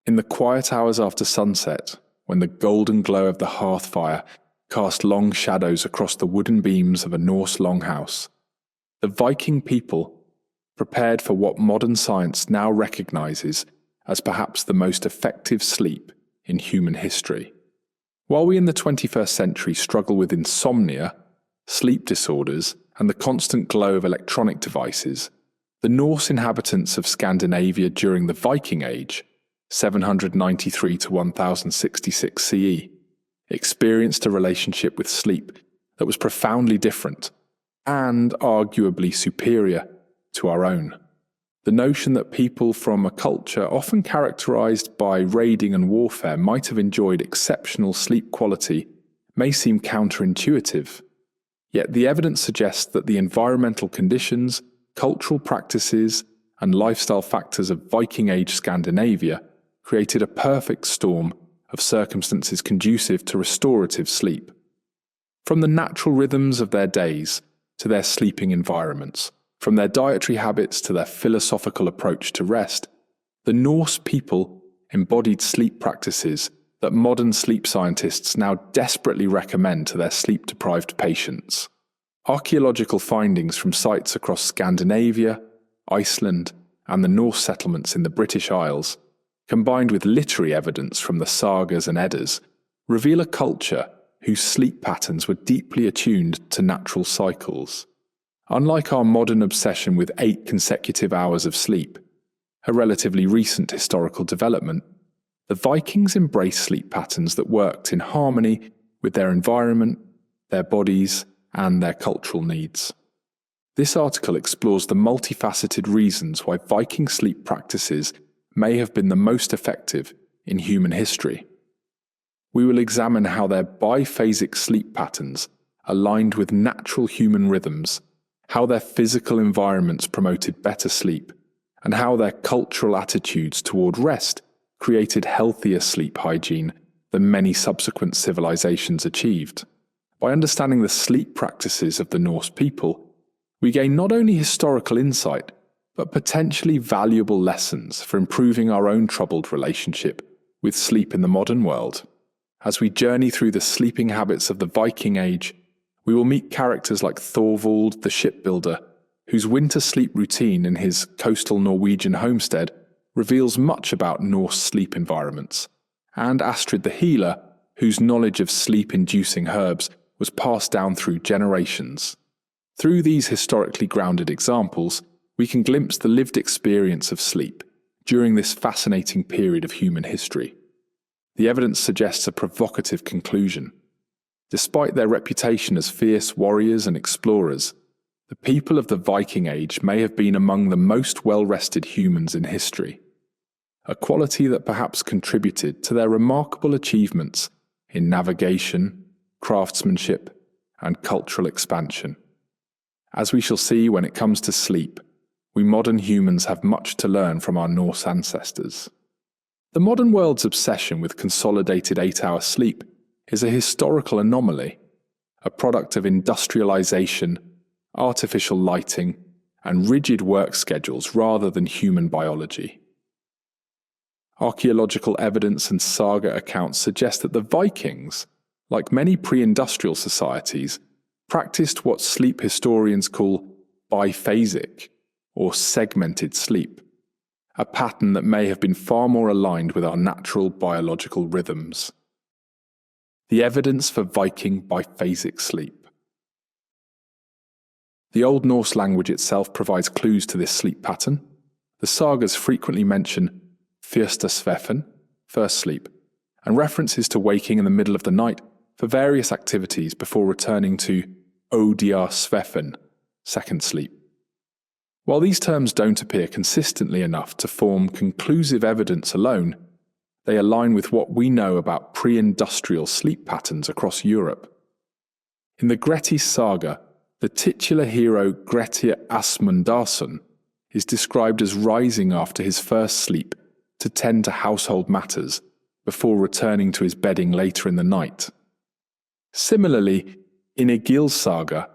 In the quiet hours after sunset, when the golden glow of the hearth fire cast long shadows across the wooden beams of a Norse longhouse, the Viking people prepared for what modern science now recognizes as perhaps the most effective sleep in human history. While we in the 21st century struggle with insomnia, sleep disorders, and the constant glow of electronic devices, the Norse inhabitants of Scandinavia during the Viking Age, 793 to 1066 CE, experienced a relationship with sleep that was profoundly different and arguably superior to our own. The notion that people from a culture often characterized by raiding and warfare might have enjoyed exceptional sleep quality may seem counterintuitive. Yet the evidence suggests that the environmental conditions, cultural practices, and lifestyle factors of Viking Age Scandinavia created a perfect storm of circumstances conducive to restorative sleep. From the natural rhythms of their days to their sleeping environments, from their dietary habits to their philosophical approach to rest, the Norse people embodied sleep practices that modern sleep scientists now desperately recommend to their sleep-deprived patients. Archaeological findings from sites across Scandinavia, Iceland, and the Norse settlements in the British Isles, combined with literary evidence from the sagas and Eddas, reveal a culture whose sleep patterns were deeply attuned to natural cycles. Unlike our modern obsession with 8 consecutive hours of sleep, a relatively recent historical development, the Vikings embraced sleep patterns that worked in harmony with their environment, their bodies, and their cultural needs. This article explores the multifaceted reasons why Viking sleep practices may have been the most effective in human history. We will examine how their biphasic sleep patterns aligned with natural human rhythms, how their physical environments promoted better sleep, and how their cultural attitudes toward rest created healthier sleep hygiene than many subsequent civilizations achieved. By understanding the sleep practices of the Norse people, we gain not only historical insight, but potentially valuable lessons for improving our own troubled relationship with sleep in the modern world. As we journey through the sleeping habits of the Viking Age, we will meet characters like Thorvald the shipbuilder, whose winter sleep routine in his coastal Norwegian homestead reveals much about Norse sleep environments, and Astrid the healer, whose knowledge of sleep-inducing herbs was passed down through generations. Through these historically grounded examples, we can glimpse the lived experience of sleep during this fascinating period of human history. The evidence suggests a provocative conclusion. Despite their reputation as fierce warriors and explorers, the people of the Viking Age may have been among the most well-rested humans in history, a quality that perhaps contributed to their remarkable achievements in navigation, craftsmanship, and cultural expansion. As we shall see when it comes to sleep, we modern humans have much to learn from our Norse ancestors. The modern world's obsession with consolidated 8-hour sleep is a historical anomaly, a product of industrialization, artificial lighting, and rigid work schedules rather than human biology. Archaeological evidence and saga accounts suggest that the Vikings, like many pre-industrial societies, practiced what sleep historians call biphasic, or segmented sleep, a pattern that may have been far more aligned with our natural biological rhythms. The evidence for Viking biphasic sleep. The Old Norse language itself provides clues to this sleep pattern. The sagas frequently mention fyrsta svefn, first sleep, and references to waking in the middle of the night for various activities before returning to odia svefn, second sleep. While these terms don't appear consistently enough to form conclusive evidence alone, they align with what we know about pre-industrial sleep patterns across Europe. In the Grettis saga, the titular hero Grettir Asmundarson is described as rising after his first sleep to tend to household matters before returning to his bedding later in the night. Similarly, in Egil's saga,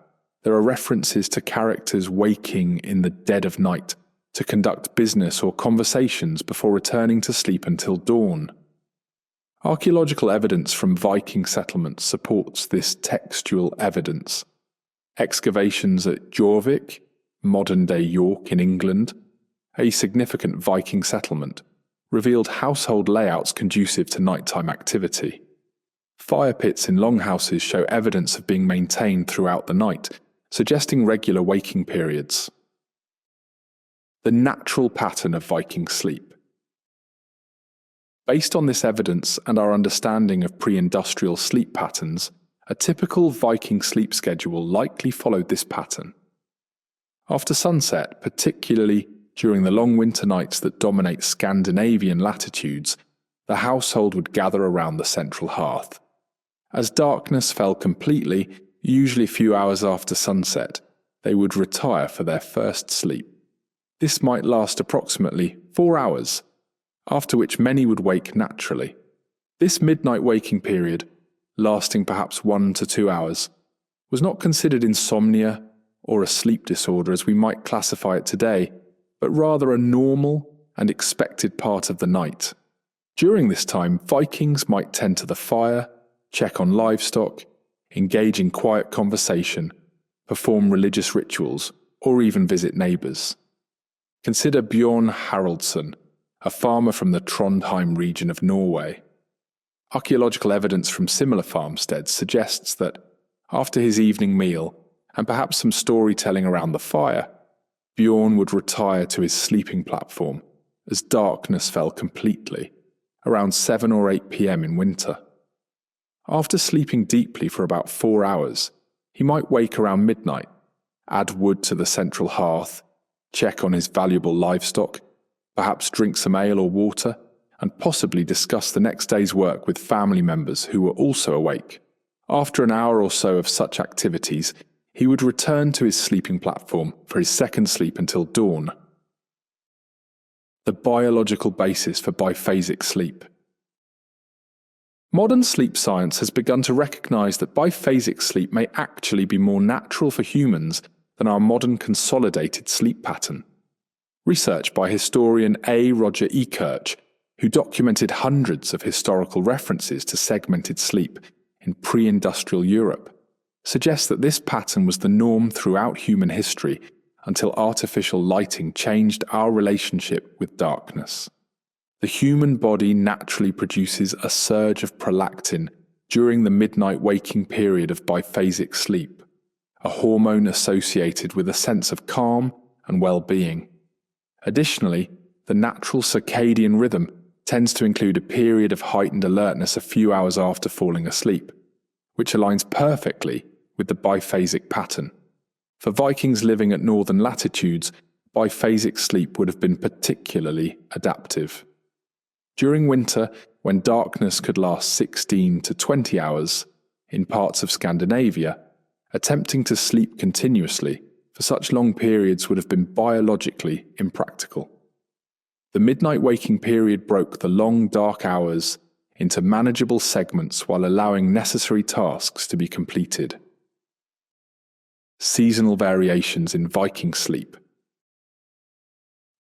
there are references to characters waking in the dead of night to conduct business or conversations before returning to sleep until dawn. Archaeological evidence from Viking settlements supports this textual evidence. Excavations at Jorvik, modern-day York in England, a significant Viking settlement, revealed household layouts conducive to nighttime activity. Fire pits in longhouses show evidence of being maintained throughout the night, suggesting regular waking periods. The natural pattern of Viking sleep. Based on this evidence and our understanding of pre-industrial sleep patterns, a typical Viking sleep schedule likely followed this pattern. After sunset, particularly during the long winter nights that dominate Scandinavian latitudes, the household would gather around the central hearth. As darkness fell completely, usually a few hours after sunset, they would retire for their first sleep. This might last approximately 4 hours, after which many would wake naturally. This midnight waking period, lasting perhaps 1 to 2 hours, was not considered insomnia or a sleep disorder as we might classify it today, but rather a normal and expected part of the night. During this time, Vikings might tend to the fire, check on livestock, engage in quiet conversation, perform religious rituals, or even visit neighbours. Consider Bjorn Haraldsson, a farmer from the Trondheim region of Norway. Archaeological evidence from similar farmsteads suggests that, after his evening meal, and perhaps some storytelling around the fire, Bjorn would retire to his sleeping platform as darkness fell completely, around 7 or 8 p.m. in winter. After sleeping deeply for about 4 hours, he might wake around midnight, add wood to the central hearth, check on his valuable livestock, perhaps drink some ale or water, and possibly discuss the next day's work with family members who were also awake. After an hour or so of such activities, he would return to his sleeping platform for his second sleep until dawn. The biological basis for biphasic sleep. Modern sleep science has begun to recognize that biphasic sleep may actually be more natural for humans than our modern consolidated sleep pattern. Research by historian A. Roger Ekirch, who documented hundreds of historical references to segmented sleep in pre-industrial Europe, suggests that this pattern was the norm throughout human history until artificial lighting changed our relationship with darkness. The human body naturally produces a surge of prolactin during the midnight waking period of biphasic sleep, a hormone associated with a sense of calm and well-being. Additionally, the natural circadian rhythm tends to include a period of heightened alertness a few hours after falling asleep, which aligns perfectly with the biphasic pattern. For Vikings living at northern latitudes, biphasic sleep would have been particularly adaptive. During winter, when darkness could last 16 to 20 hours, in parts of Scandinavia, attempting to sleep continuously for such long periods would have been biologically impractical. The midnight waking period broke the long dark hours into manageable segments while allowing necessary tasks to be completed. Seasonal variations in Viking sleep.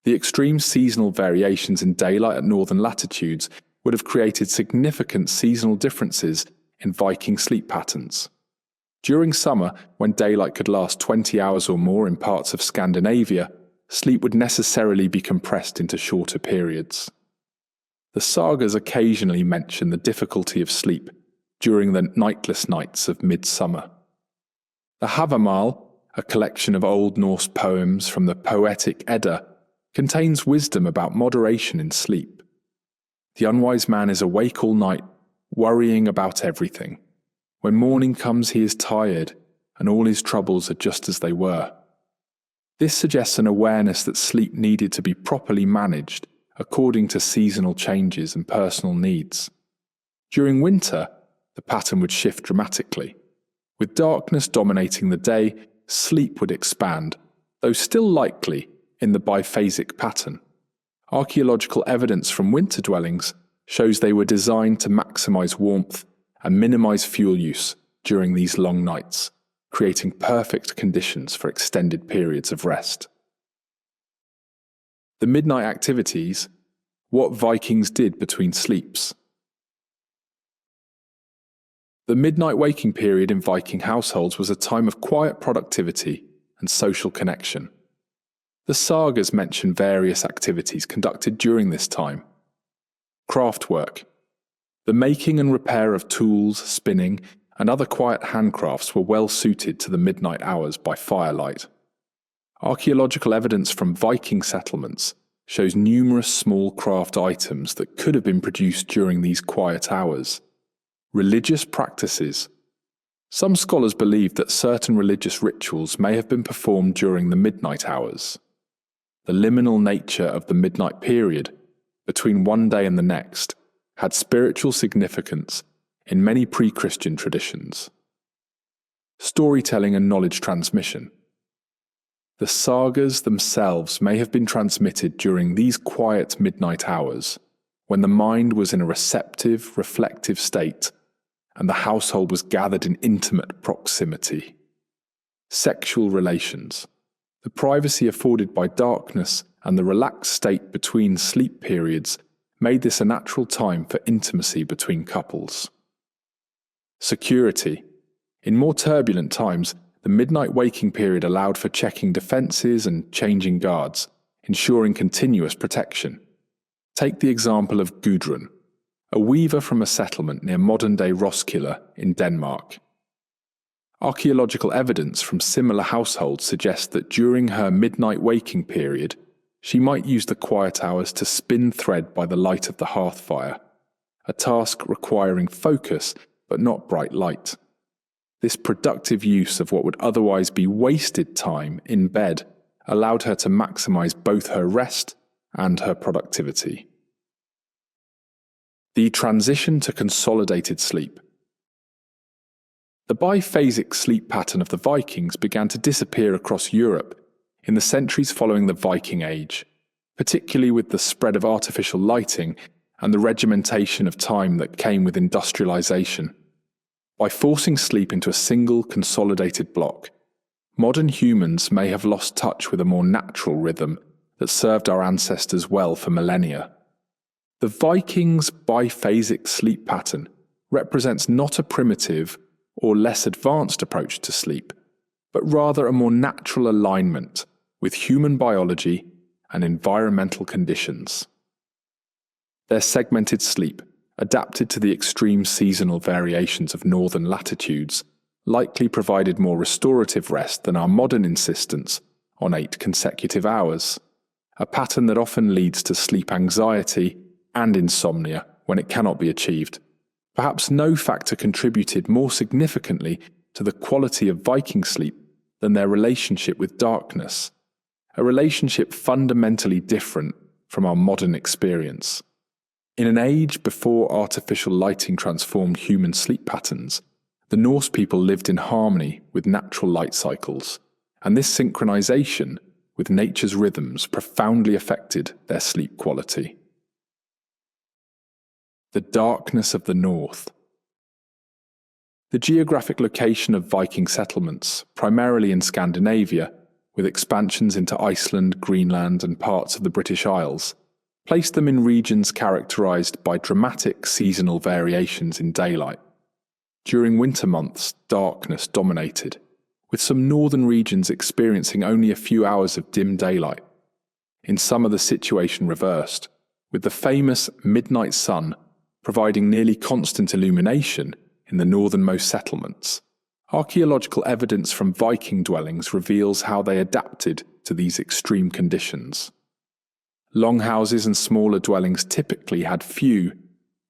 The extreme seasonal variations in daylight at northern latitudes would have created significant seasonal differences in Viking sleep patterns. During summer, when daylight could last 20 hours or more in parts of Scandinavia, sleep would necessarily be compressed into shorter periods. The sagas occasionally mention the difficulty of sleep during the nightless nights of midsummer. The Havamal, a collection of Old Norse poems from the Poetic Edda, contains wisdom about moderation in sleep. The unwise man is awake all night, worrying about everything. When morning comes, he is tired, and all his troubles are just as they were. This suggests an awareness that sleep needed to be properly managed according to seasonal changes and personal needs. During winter, the pattern would shift dramatically. With darkness dominating the day, sleep would expand, though still likely in the biphasic pattern. Archaeological evidence from winter dwellings shows they were designed to maximize warmth and minimize fuel use during these long nights, creating perfect conditions for extended periods of rest. The midnight activities, what Vikings did between sleeps. The midnight waking period in Viking households was a time of quiet productivity and social connection. The sagas mention various activities conducted during this time. Craft work. The making and repair of tools, spinning, and other quiet handcrafts were well suited to the midnight hours by firelight. Archaeological evidence from Viking settlements shows numerous small craft items that could have been produced during these quiet hours. Religious practices. Some scholars believe that certain religious rituals may have been performed during the midnight hours. The liminal nature of the midnight period, between one day and the next, had spiritual significance in many pre-Christian traditions. Storytelling and knowledge transmission. The sagas themselves may have been transmitted during these quiet midnight hours, when the mind was in a receptive, reflective state, and the household was gathered in intimate proximity. Sexual relations. The privacy afforded by darkness and the relaxed state between sleep periods made this a natural time for intimacy between couples. Security. In more turbulent times, the midnight waking period allowed for checking defences and changing guards, ensuring continuous protection. Take the example of Gudrun, a weaver from a settlement near modern-day Roskilde in Denmark. Archaeological evidence from similar households suggests that during her midnight waking period, she might use the quiet hours to spin thread by the light of the hearth fire, a task requiring focus but not bright light. This productive use of what would otherwise be wasted time in bed allowed her to maximize both her rest and her productivity. The transition to consolidated sleep. The biphasic sleep pattern of the Vikings began to disappear across Europe in the centuries following the Viking Age, particularly with the spread of artificial lighting and the regimentation of time that came with industrialization. By forcing sleep into a single consolidated block, modern humans may have lost touch with a more natural rhythm that served our ancestors well for millennia. The Vikings' biphasic sleep pattern represents not a primitive or less advanced approach to sleep, but rather a more natural alignment with human biology and environmental conditions. Their segmented sleep, adapted to the extreme seasonal variations of northern latitudes, likely provided more restorative rest than our modern insistence on 8 consecutive hours, a pattern that often leads to sleep anxiety and insomnia when it cannot be achieved. Perhaps no factor contributed more significantly to the quality of Viking sleep than their relationship with darkness, a relationship fundamentally different from our modern experience. In an age before artificial lighting transformed human sleep patterns, the Norse people lived in harmony with natural light cycles, and this synchronization with nature's rhythms profoundly affected their sleep quality. The darkness of the North. The geographic location of Viking settlements, primarily in Scandinavia, with expansions into Iceland, Greenland, and parts of the British Isles, placed them in regions characterized by dramatic seasonal variations in daylight. During winter months, darkness dominated, with some northern regions experiencing only a few hours of dim daylight. In summer, the situation reversed, with the famous midnight sun providing nearly constant illumination in the northernmost settlements. Archaeological evidence from Viking dwellings reveals how they adapted to these extreme conditions. Longhouses and smaller dwellings typically had few,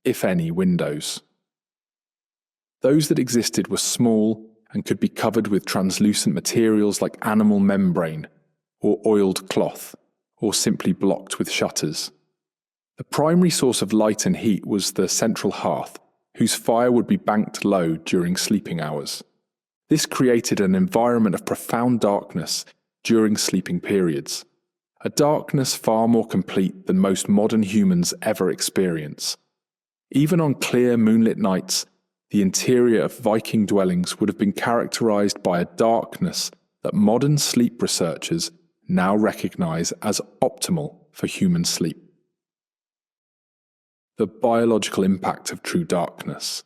if any, windows. Those that existed were small and could be covered with translucent materials like animal membrane or oiled cloth, or simply blocked with shutters. The primary source of light and heat was the central hearth, whose fire would be banked low during sleeping hours. This created an environment of profound darkness during sleeping periods, a darkness far more complete than most modern humans ever experience. Even on clear moonlit nights, the interior of Viking dwellings would have been characterized by a darkness that modern sleep researchers now recognize as optimal for human sleep. The biological impact of true darkness.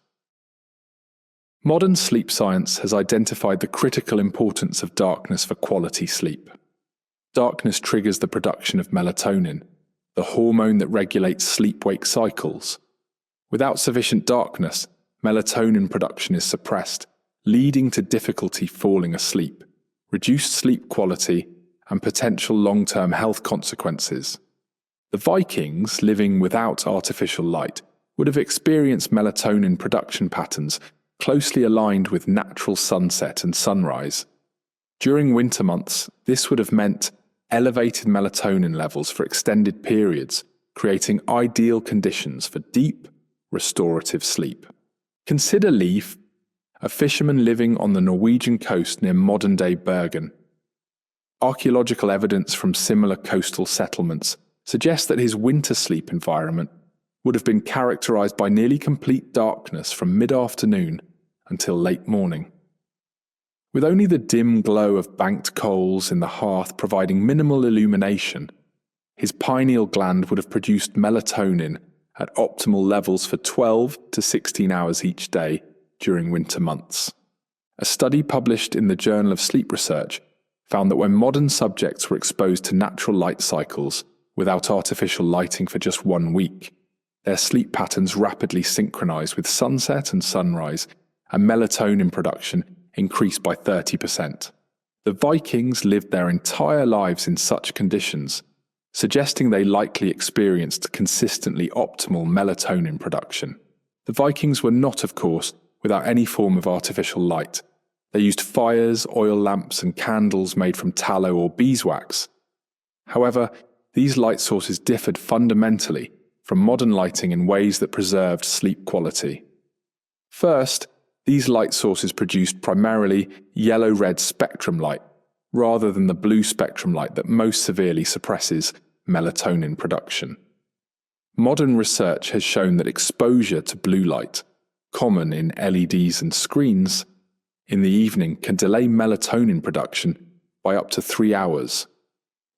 Modern sleep science has identified the critical importance of darkness for quality sleep. Darkness triggers the production of melatonin, the hormone that regulates sleep-wake cycles. Without sufficient darkness, melatonin production is suppressed, leading to difficulty falling asleep, reduced sleep quality, and potential long-term health consequences. The Vikings, living without artificial light, would have experienced melatonin production patterns closely aligned with natural sunset and sunrise. During winter months, this would have meant elevated melatonin levels for extended periods, creating ideal conditions for deep, restorative sleep. Consider Leif, a fisherman living on the Norwegian coast near modern-day Bergen. Archaeological evidence from similar coastal settlements suggests that his winter sleep environment would have been characterized by nearly complete darkness from mid-afternoon until late morning. With only the dim glow of banked coals in the hearth providing minimal illumination, his pineal gland would have produced melatonin at optimal levels for 12 to 16 hours each day during winter months. A study published in the Journal of Sleep Research found that when modern subjects were exposed to natural light cycles without artificial lighting for just 1 week, their sleep patterns rapidly synchronized with sunset and sunrise, and melatonin production increased by 30%. The Vikings lived their entire lives in such conditions, suggesting they likely experienced consistently optimal melatonin production. The Vikings were not, of course, without any form of artificial light. They used fires, oil lamps, and candles made from tallow or beeswax. However, these light sources differed fundamentally from modern lighting in ways that preserved sleep quality. First, these light sources produced primarily yellow-red spectrum light, rather than the blue spectrum light that most severely suppresses melatonin production. Modern research has shown that exposure to blue light, common in LEDs and screens, in the evening can delay melatonin production by up to 3 hours.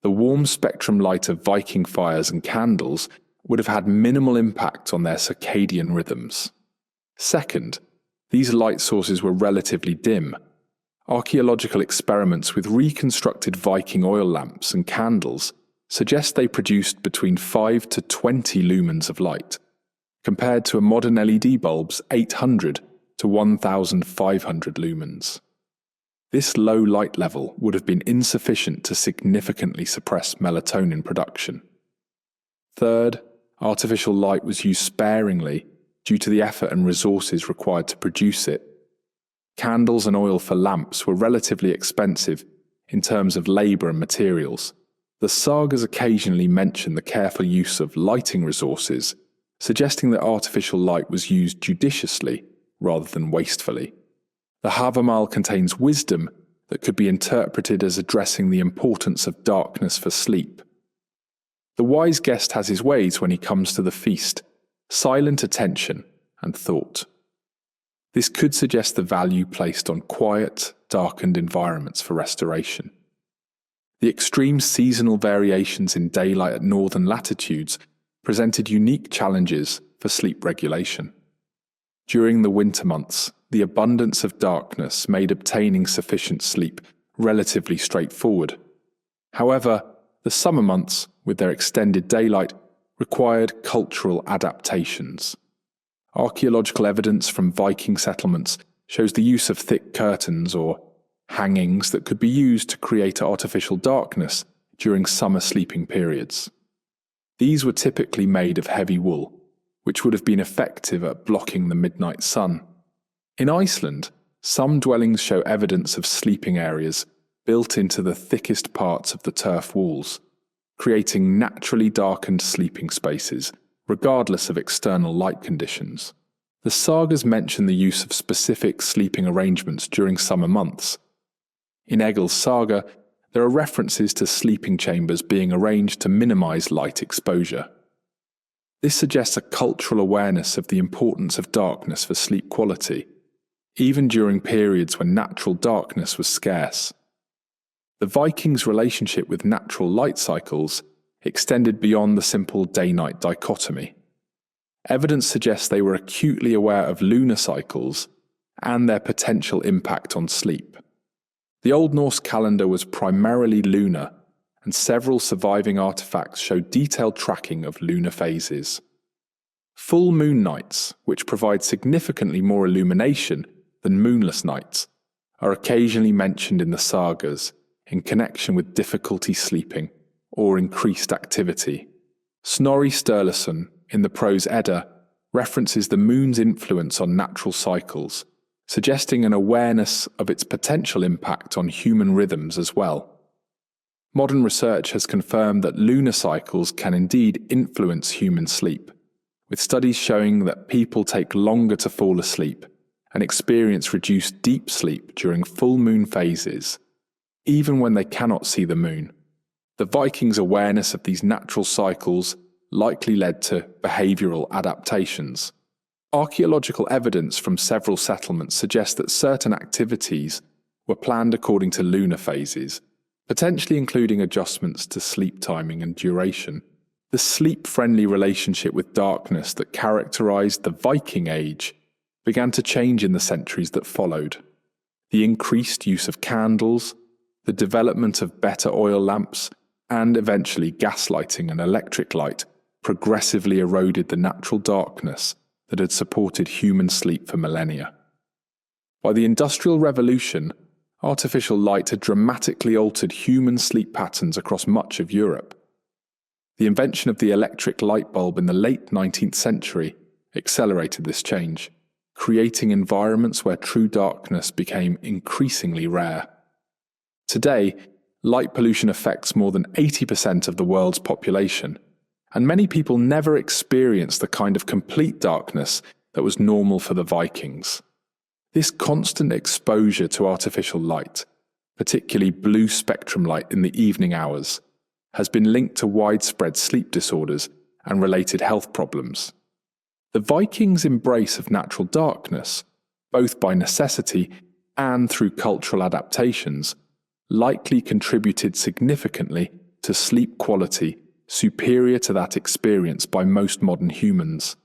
The warm spectrum light of Viking fires and candles would have had minimal impact on their circadian rhythms. Second, these light sources were relatively dim. Archaeological experiments with reconstructed Viking oil lamps and candles suggest they produced between 5 to 20 lumens of light, compared to a modern LED bulb's 800 to 1,500 lumens. This low light level would have been insufficient to significantly suppress melatonin production. Third, artificial light was used sparingly due to the effort and resources required to produce it. Candles and oil for lamps were relatively expensive in terms of labour and materials. The sagas occasionally mention the careful use of lighting resources, suggesting that artificial light was used judiciously rather than wastefully. The Havamal contains wisdom that could be interpreted as addressing the importance of darkness for sleep. The wise guest has his ways when he comes to the feast, silent attention and thought. This could suggest the value placed on quiet, darkened environments for restoration. The extreme seasonal variations in daylight at northern latitudes presented unique challenges for sleep regulation. During the winter months, the abundance of darkness made obtaining sufficient sleep relatively straightforward. However, the summer months, with their extended daylight, required cultural adaptations. Archaeological evidence from Viking settlements shows the use of thick curtains or hangings that could be used to create artificial darkness during summer sleeping periods. These were typically made of heavy wool, which would have been effective at blocking the midnight sun. In Iceland, some dwellings show evidence of sleeping areas built into the thickest parts of the turf walls, creating naturally darkened sleeping spaces, regardless of external light conditions. The sagas mention the use of specific sleeping arrangements during summer months. In Egil's saga, there are references to sleeping chambers being arranged to minimize light exposure. This suggests a cultural awareness of the importance of darkness for sleep quality, even during periods when natural darkness was scarce. The Vikings' relationship with natural light cycles extended beyond the simple day-night dichotomy. Evidence suggests they were acutely aware of lunar cycles and their potential impact on sleep. The Old Norse calendar was primarily lunar, and several surviving artifacts show detailed tracking of lunar phases. Full moon nights, which provide significantly more illumination than moonless nights, are occasionally mentioned in the sagas in connection with difficulty sleeping or increased activity. Snorri Sturluson, in the prose Edda, references the moon's influence on natural cycles, suggesting an awareness of its potential impact on human rhythms as well. Modern research has confirmed that lunar cycles can indeed influence human sleep, with studies showing that people take longer to fall asleep and experience reduced deep sleep during full moon phases, even when they cannot see the moon. The Vikings' awareness of these natural cycles likely led to behavioral adaptations. Archaeological evidence from several settlements suggests that certain activities were planned according to lunar phases, potentially including adjustments to sleep timing and duration. The sleep-friendly relationship with darkness that characterized the Viking Age began to change in the centuries that followed. The increased use of candles, the development of better oil lamps, and eventually gaslighting and electric light progressively eroded the natural darkness that had supported human sleep for millennia. By the Industrial Revolution, artificial light had dramatically altered human sleep patterns across much of Europe. The invention of the electric light bulb in the late 19th century accelerated this change, creating environments where true darkness became increasingly rare. Today, light pollution affects more than 80% of the world's population, and many people never experience the kind of complete darkness that was normal for the Vikings. This constant exposure to artificial light, particularly blue spectrum light in the evening hours, has been linked to widespread sleep disorders and related health problems. The Vikings' embrace of natural darkness, both by necessity and through cultural adaptations, likely contributed significantly to sleep quality superior to that experienced by most modern humans.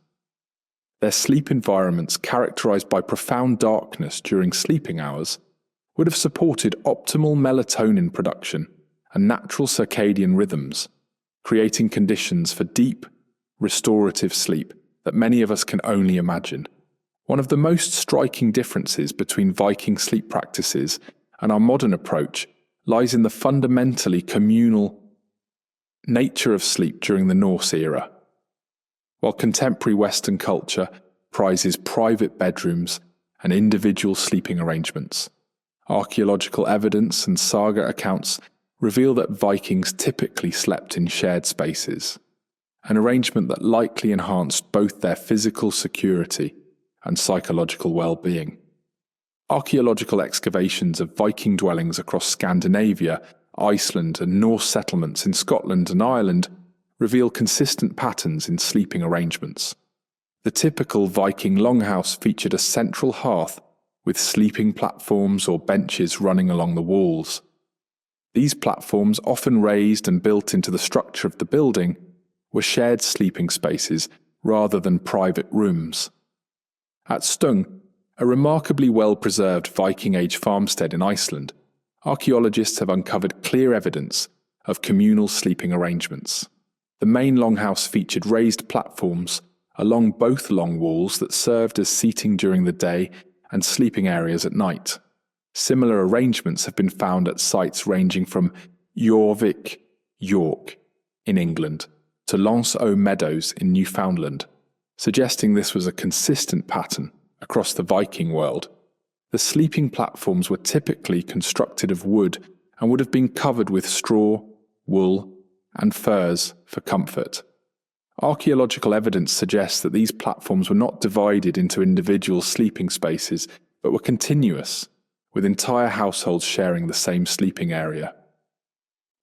Their sleep environments, characterized by profound darkness during sleeping hours, would have supported optimal melatonin production and natural circadian rhythms, creating conditions for deep, restorative sleep that many of us can only imagine. One of the most striking differences between Viking sleep practices and our modern approach lies in the fundamentally communal nature of sleep during the Norse era. While contemporary Western culture prizes private bedrooms and individual sleeping arrangements, archaeological evidence and saga accounts reveal that Vikings typically slept in shared spaces, an arrangement that likely enhanced both their physical security and psychological well-being. Archaeological excavations of Viking dwellings across Scandinavia, Iceland, and Norse settlements in Scotland and Ireland reveal consistent patterns in sleeping arrangements. The typical Viking longhouse featured a central hearth with sleeping platforms or benches running along the walls. These platforms, often raised and built into the structure of the building, were shared sleeping spaces rather than private rooms. At Stung, a remarkably well-preserved Viking-age farmstead in Iceland, archaeologists have uncovered clear evidence of communal sleeping arrangements. The main longhouse featured raised platforms along both long walls that served as seating during the day and sleeping areas at night. Similar arrangements have been found at sites ranging from Jorvik, York, in England, to Lance aux Meadows in Newfoundland, suggesting this was a consistent pattern across the Viking world. The sleeping platforms were typically constructed of wood and would have been covered with straw, wool, and furs for comfort. Archaeological evidence suggests that these platforms were not divided into individual sleeping spaces, but were continuous, with entire households sharing the same sleeping area.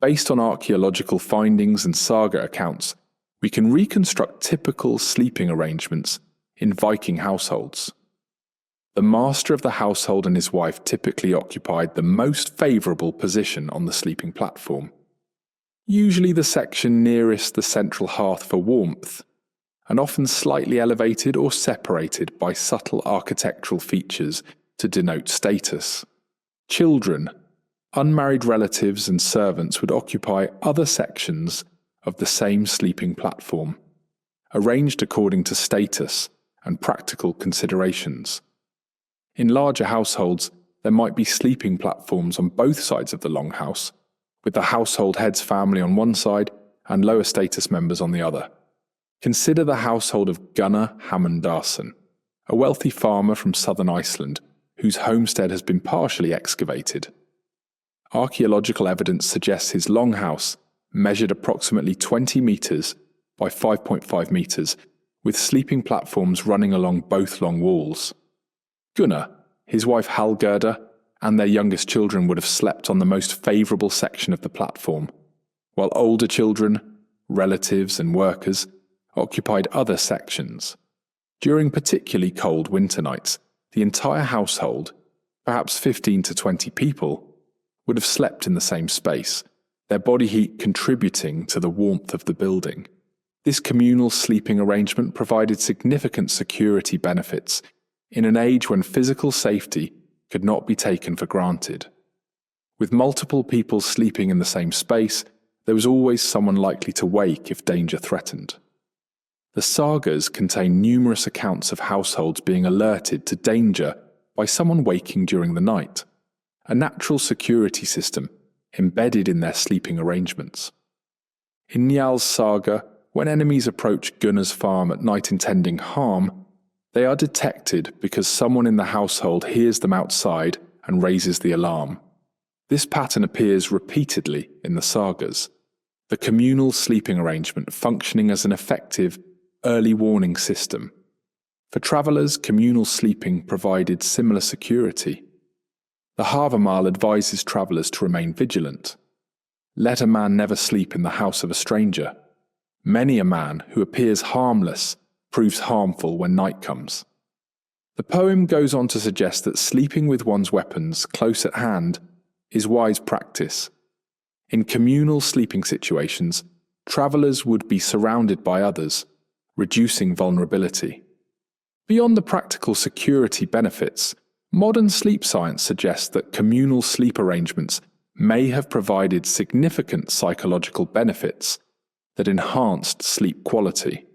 Based on archaeological findings and saga accounts, we can reconstruct typical sleeping arrangements in Viking households. The master of the household and his wife typically occupied the most favorable position on the sleeping platform. usually the section nearest the central hearth for warmth, and often slightly elevated or separated by subtle architectural features to denote status. Children, unmarried relatives and servants would occupy other sections of the same sleeping platform, arranged according to status and practical considerations. In larger households, there might be sleeping platforms on both sides of the longhouse, with the household head's family on one side and lower status members on the other. Consider the household of Gunnar Hammondarson, a wealthy farmer from southern Iceland whose homestead has been partially excavated. Archaeological evidence suggests his longhouse measured approximately 20 metres by 5.5 metres, with sleeping platforms running along both long walls. Gunnar, his wife Hallgerda, and their youngest children would have slept on the most favourable section of the platform, while older children, relatives and workers occupied other sections. During particularly cold winter nights, the entire household, perhaps 15 to 20 people, would have slept in the same space, their body heat contributing to the warmth of the building. This communal sleeping arrangement provided significant security benefits in an age when physical safety could not be taken for granted. With multiple people sleeping in the same space, there was always someone likely to wake if danger threatened. The sagas contain numerous accounts of households being alerted to danger by someone waking during the night, a natural security system embedded in their sleeping arrangements. In Njal's saga, when enemies approach Gunnar's farm at night intending harm, they are detected because someone in the household hears them outside and raises the alarm. This pattern appears repeatedly in the sagas, the communal sleeping arrangement functioning as an effective early warning system. For travellers, communal sleeping provided similar security. The Havamal advises travellers to remain vigilant. Let a man never sleep in the house of a stranger. Many a man who appears harmless proves harmful when night comes. The poem goes on to suggest that sleeping with one's weapons close at hand is wise practice. In communal sleeping situations, travellers would be surrounded by others, reducing vulnerability. Beyond the practical security benefits, modern sleep science suggests that communal sleep arrangements may have provided significant psychological benefits that enhanced sleep quality.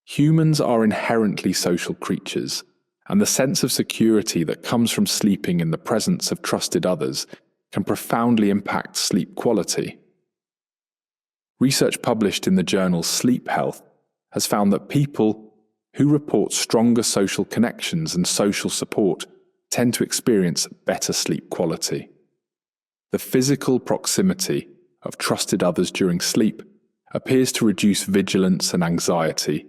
Humans are inherently social creatures, and the sense of security that comes from sleeping in the presence of trusted others can profoundly impact sleep quality. Research published in the journal Sleep Health has found that people who report stronger social connections and social support tend to experience better sleep quality. The physical proximity of trusted others during sleep appears to reduce vigilance and anxiety,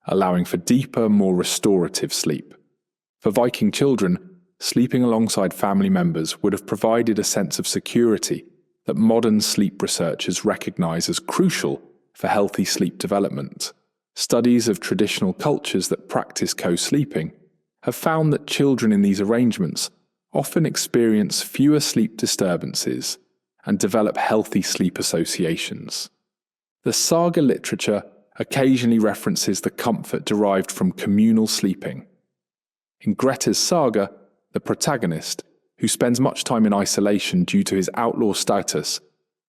allowing for deeper, more restorative sleep. For Viking children, sleeping alongside family members would have provided a sense of security that modern sleep researchers recognize as crucial for healthy sleep development. Studies of traditional cultures that practice co-sleeping have found that children in these arrangements often experience fewer sleep disturbances and develop healthy sleep associations. The saga literature occasionally references the comfort derived from communal sleeping. In Grettir's saga, the protagonist, who spends much time in isolation due to his outlaw status,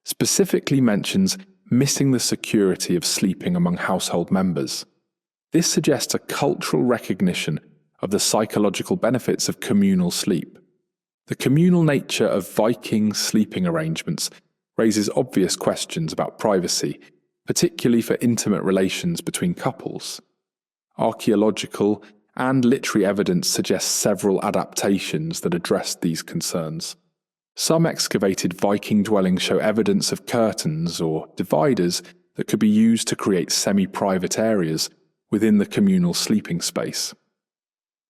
specifically mentions missing the security of sleeping among household members. This suggests a cultural recognition of the psychological benefits of communal sleep. The communal nature of Viking sleeping arrangements raises obvious questions about privacy, particularly for intimate relations between couples. Archaeological and literary evidence suggests several adaptations that address these concerns. Some excavated Viking dwellings show evidence of curtains or dividers that could be used to create semi-private areas within the communal sleeping space.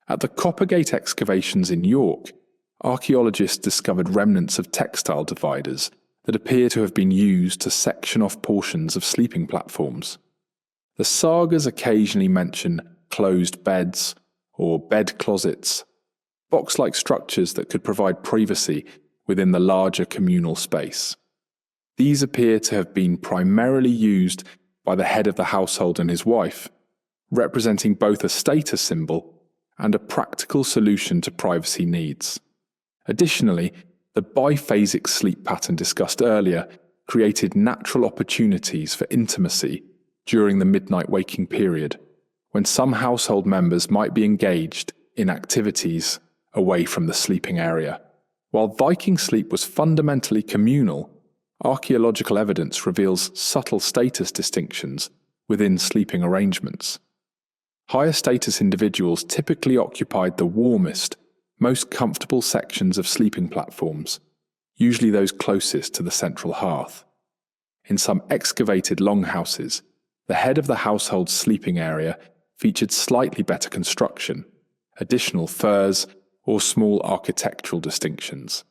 At the Coppergate excavations in York, archaeologists discovered remnants of textile dividers that appear to have been used to section off portions of sleeping platforms. The sagas occasionally mention closed beds or bed closets, box-like structures that could provide privacy within the larger communal space. These appear to have been primarily used by the head of the household and his wife, representing both a status symbol and a practical solution to privacy needs. Additionally, the biphasic sleep pattern discussed earlier created natural opportunities for intimacy during the midnight waking period, when some household members might be engaged in activities away from the sleeping area. While Viking sleep was fundamentally communal, archaeological evidence reveals subtle status distinctions within sleeping arrangements. Higher status individuals typically occupied the warmest, most comfortable sections of sleeping platforms, usually those closest to the central hearth. In some excavated longhouses, the head of the household's sleeping area featured slightly better construction, additional furs, or small architectural distinctions.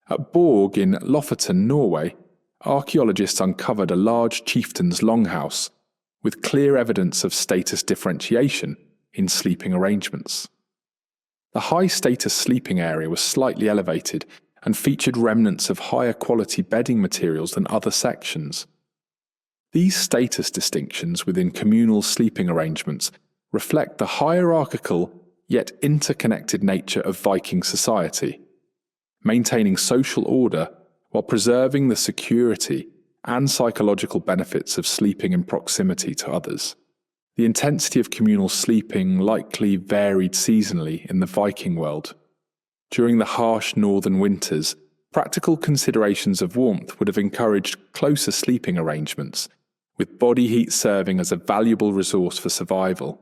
At Borg in Lofoten, Norway, archaeologists uncovered a large chieftain's longhouse with clear evidence of status differentiation in sleeping arrangements. The high-status sleeping area was slightly elevated and featured remnants of higher-quality bedding materials than other sections. These status distinctions within communal sleeping arrangements reflect the hierarchical yet interconnected nature of Viking society, maintaining social order while preserving the security and psychological benefits of sleeping in proximity to others. The intensity of communal sleeping likely varied seasonally in the Viking world. During the harsh northern winters, practical considerations of warmth would have encouraged closer sleeping arrangements, with body heat serving as a valuable resource for survival.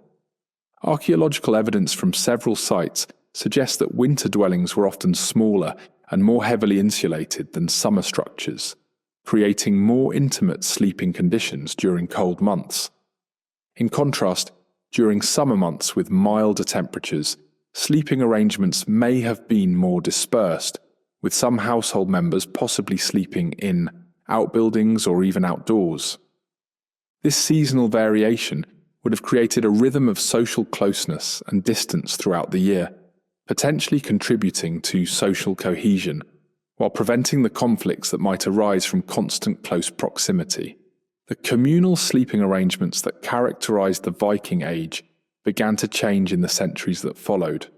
Archaeological evidence from several sites suggests that winter dwellings were often smaller and more heavily insulated than summer structures, creating more intimate sleeping conditions during cold months. In contrast, during summer months with milder temperatures, sleeping arrangements may have been more dispersed, with some household members possibly sleeping in outbuildings or even outdoors. This seasonal variation would have created a rhythm of social closeness and distance throughout the year, potentially contributing to social cohesion, while preventing the conflicts that might arise from constant close proximity. The communal sleeping arrangements that characterized the Viking Age began to change in the centuries that followed.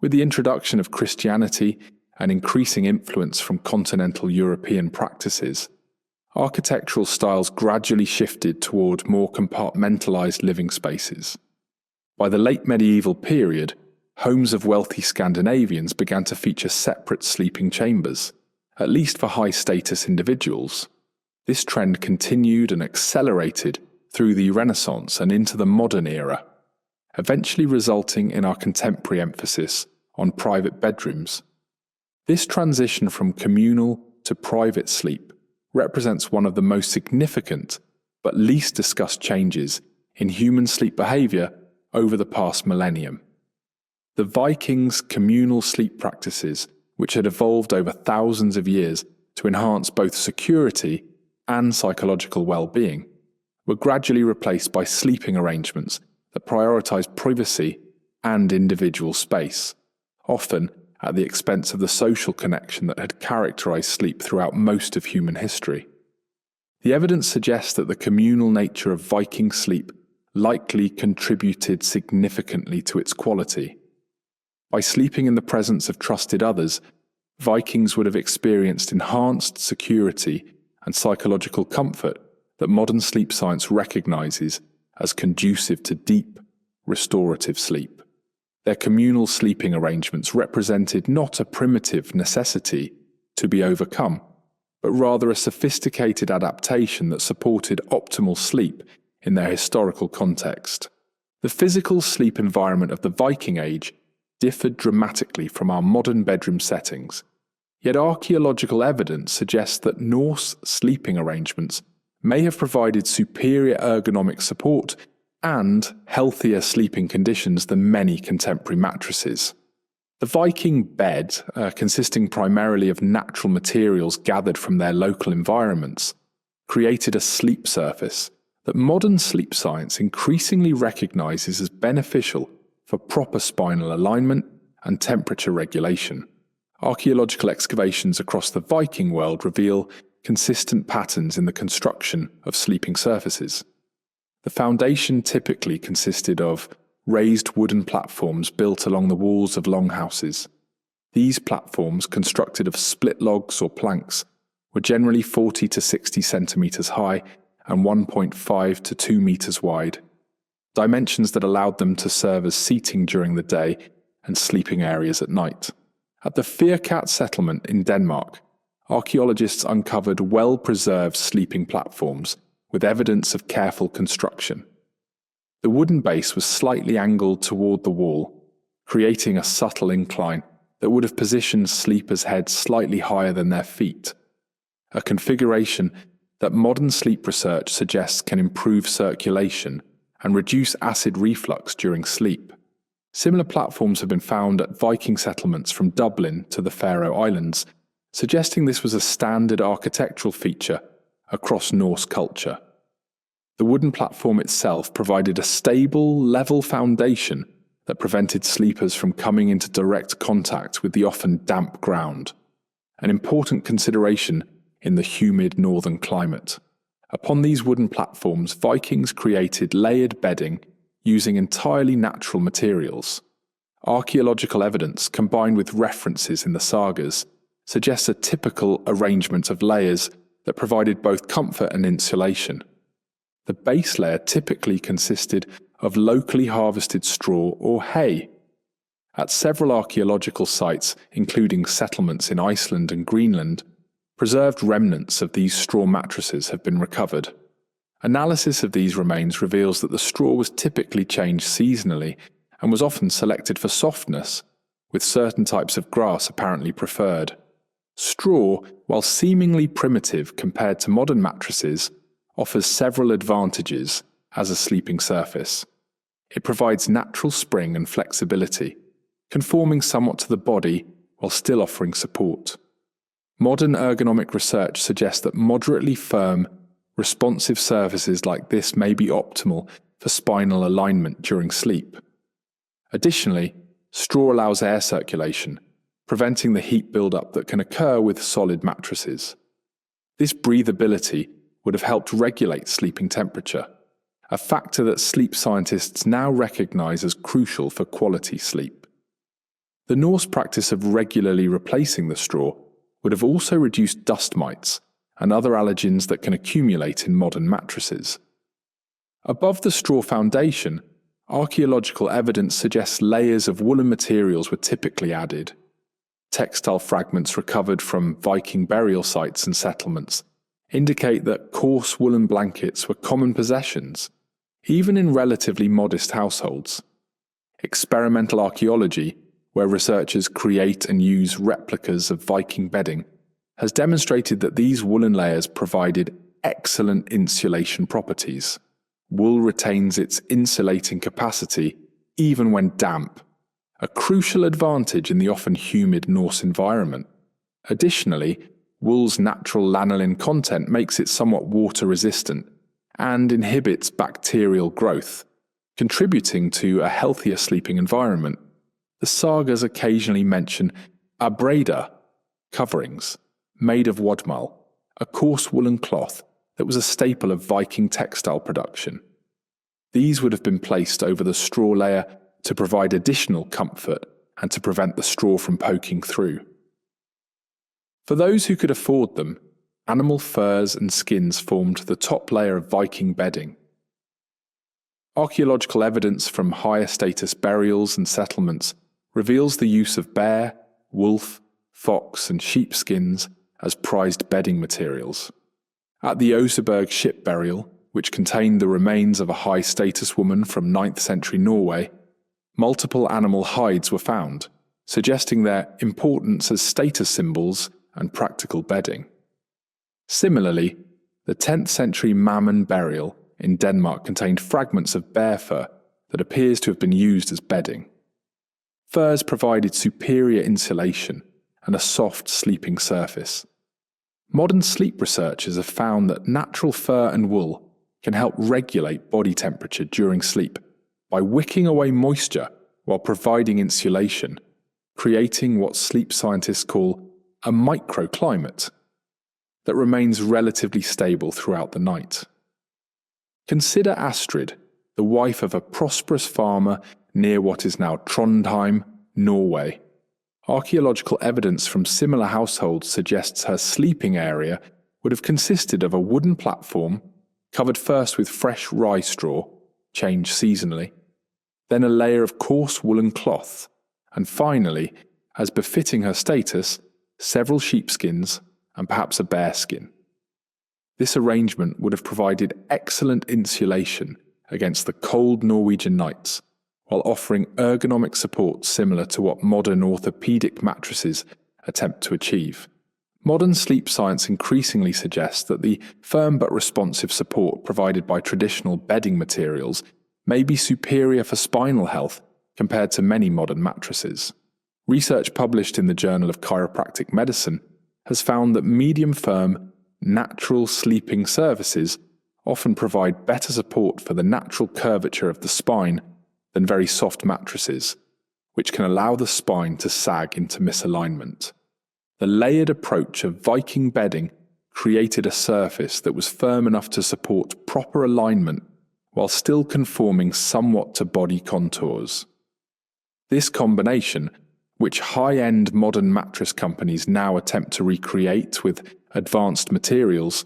With the introduction of Christianity and increasing influence from continental European practices, architectural styles gradually shifted toward more compartmentalized living spaces. By the late medieval period, homes of wealthy Scandinavians began to feature separate sleeping chambers, at least for high-status individuals. This trend continued and accelerated through the Renaissance and into the modern era, eventually resulting in our contemporary emphasis on private bedrooms. This transition from communal to private sleep represents one of the most significant but least discussed changes in human sleep behavior over the past millennium. The Vikings' communal sleep practices, which had evolved over thousands of years to enhance both security and psychological well-being, were gradually replaced by sleeping arrangements that prioritized privacy and individual space, often at the expense of the social connection that had characterized sleep throughout most of human history. The evidence suggests that the communal nature of Viking sleep likely contributed significantly to its quality. By sleeping in the presence of trusted others, Vikings would have experienced enhanced security and psychological comfort that modern sleep science recognizes as conducive to deep, restorative sleep. Their communal sleeping arrangements represented not a primitive necessity to be overcome, but rather a sophisticated adaptation that supported optimal sleep in their historical context. The physical sleep environment of the Viking Age differed dramatically from our modern bedroom settings, yet archaeological evidence suggests that Norse sleeping arrangements may have provided superior ergonomic support and healthier sleeping conditions than many contemporary mattresses. The Viking bed, consisting primarily of natural materials gathered from their local environments, created a sleep surface that modern sleep science increasingly recognizes as beneficial for proper spinal alignment and temperature regulation. Archaeological excavations across the Viking world reveal consistent patterns in the construction of sleeping surfaces. The foundation typically consisted of raised wooden platforms built along the walls of longhouses. These platforms, constructed of split logs or planks, were generally 40 to 60 centimetres high and 1.5 to 2 metres wide, dimensions that allowed them to serve as seating during the day and sleeping areas at night. At the Firelit settlement in Denmark, archaeologists uncovered well-preserved sleeping platforms with evidence of careful construction. The wooden base was slightly angled toward the wall, creating a subtle incline that would have positioned sleepers' heads slightly higher than their feet, a configuration that modern sleep research suggests can improve circulation and reduce acid reflux during sleep. Similar platforms have been found at Viking settlements from Dublin to the Faroe Islands, suggesting this was a standard architectural feature across Norse culture. The wooden platform itself provided a stable, level foundation that prevented sleepers from coming into direct contact with the often damp ground, an important consideration in the humid northern climate. Upon these wooden platforms, Vikings created layered bedding using entirely natural materials. Archaeological evidence, combined with references in the sagas, suggests a typical arrangement of layers that provided both comfort and insulation. The base layer typically consisted of locally harvested straw or hay. At several archaeological sites, including settlements in Iceland and Greenland, preserved remnants of these straw mattresses have been recovered. Analysis of these remains reveals that the straw was typically changed seasonally and was often selected for softness, with certain types of grass apparently preferred. Straw, while seemingly primitive compared to modern mattresses, offers several advantages as a sleeping surface. It provides natural spring and flexibility, conforming somewhat to the body while still offering support. Modern ergonomic research suggests that moderately firm, responsive surfaces like this may be optimal for spinal alignment during sleep. Additionally, straw allows air circulation, preventing the heat buildup that can occur with solid mattresses. This breathability would have helped regulate sleeping temperature, a factor that sleep scientists now recognize as crucial for quality sleep. The Norse practice of regularly replacing the straw would have also reduced dust mites and other allergens that can accumulate in modern mattresses. Above the straw foundation, archaeological evidence suggests layers of woolen materials were typically added. Textile fragments recovered from Viking burial sites and settlements indicate that coarse woolen blankets were common possessions, even in relatively modest households. Experimental archaeology, where researchers create and use replicas of Viking bedding, has demonstrated that these woolen layers provided excellent insulation properties. Wool retains its insulating capacity even when damp, a crucial advantage in the often humid Norse environment. Additionally, wool's natural lanolin content makes it somewhat water-resistant and inhibits bacterial growth, contributing to a healthier sleeping environment. The sagas occasionally mention abreda, coverings, made of wadmal, a coarse woolen cloth that was a staple of Viking textile production. These would have been placed over the straw layer to provide additional comfort and to prevent the straw from poking through. For those who could afford them, animal furs and skins formed the top layer of Viking bedding. Archaeological evidence from higher status burials and settlements reveals the use of bear, wolf, fox and sheep skins as prized bedding materials. At the Oseberg ship burial, which contained the remains of a high-status woman from 9th century Norway, multiple animal hides were found, suggesting their importance as status symbols and practical bedding. Similarly, the 10th century Mammon burial in Denmark contained fragments of bear fur that appears to have been used as bedding. Furs provided superior insulation and a soft sleeping surface. Modern sleep researchers have found that natural fur and wool can help regulate body temperature during sleep by wicking away moisture while providing insulation, creating what sleep scientists call a microclimate. that remains relatively stable throughout the night. Consider Astrid, the wife of a prosperous farmer near what is now Trondheim, Norway. Archaeological evidence from similar households suggests her sleeping area would have consisted of a wooden platform covered first with fresh rye straw, changed seasonally, then a layer of coarse woolen cloth, and finally, as befitting her status, several sheepskins and perhaps a bearskin. This arrangement would have provided excellent insulation against the cold Norwegian nights, while offering ergonomic support similar to what modern orthopedic mattresses attempt to achieve. Modern sleep science increasingly suggests that the firm but responsive support provided by traditional bedding materials may be superior for spinal health compared to many modern mattresses. Research published in the Journal of Chiropractic Medicine has found that medium-firm, natural sleeping surfaces often provide better support for the natural curvature of the spine than very soft mattresses, which can allow the spine to sag into misalignment. The layered approach of Viking bedding created a surface that was firm enough to support proper alignment while still conforming somewhat to body contours. This combination, which high-end modern mattress companies now attempt to recreate with advanced materials,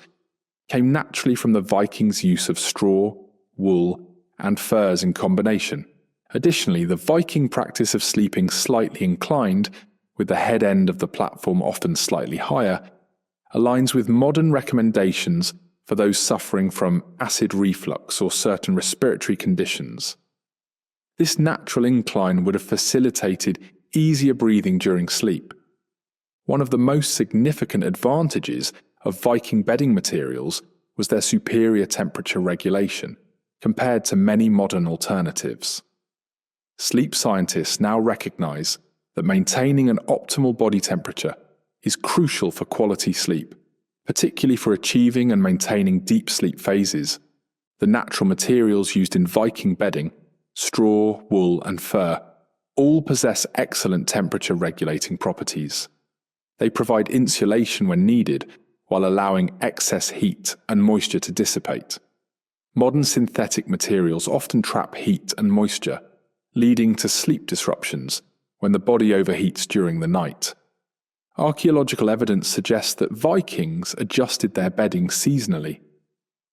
came naturally from the Vikings' use of straw, wool, and furs in combination. Additionally, the Viking practice of sleeping slightly inclined, with the head end of the platform often slightly higher, aligns with modern recommendations for those suffering from acid reflux or certain respiratory conditions. This natural incline would have facilitated easier breathing during sleep. One of the most significant advantages of Viking bedding materials was their superior temperature regulation, compared to many modern alternatives. Sleep scientists now recognize that maintaining an optimal body temperature is crucial for quality sleep, particularly for achieving and maintaining deep sleep phases. The natural materials used in Viking bedding, straw, wool, and fur, all possess excellent temperature regulating properties. They provide insulation when needed, while allowing excess heat and moisture to dissipate. Modern synthetic materials often trap heat and moisture, leading to sleep disruptions when the body overheats during the night. Archaeological evidence suggests that Vikings adjusted their bedding seasonally.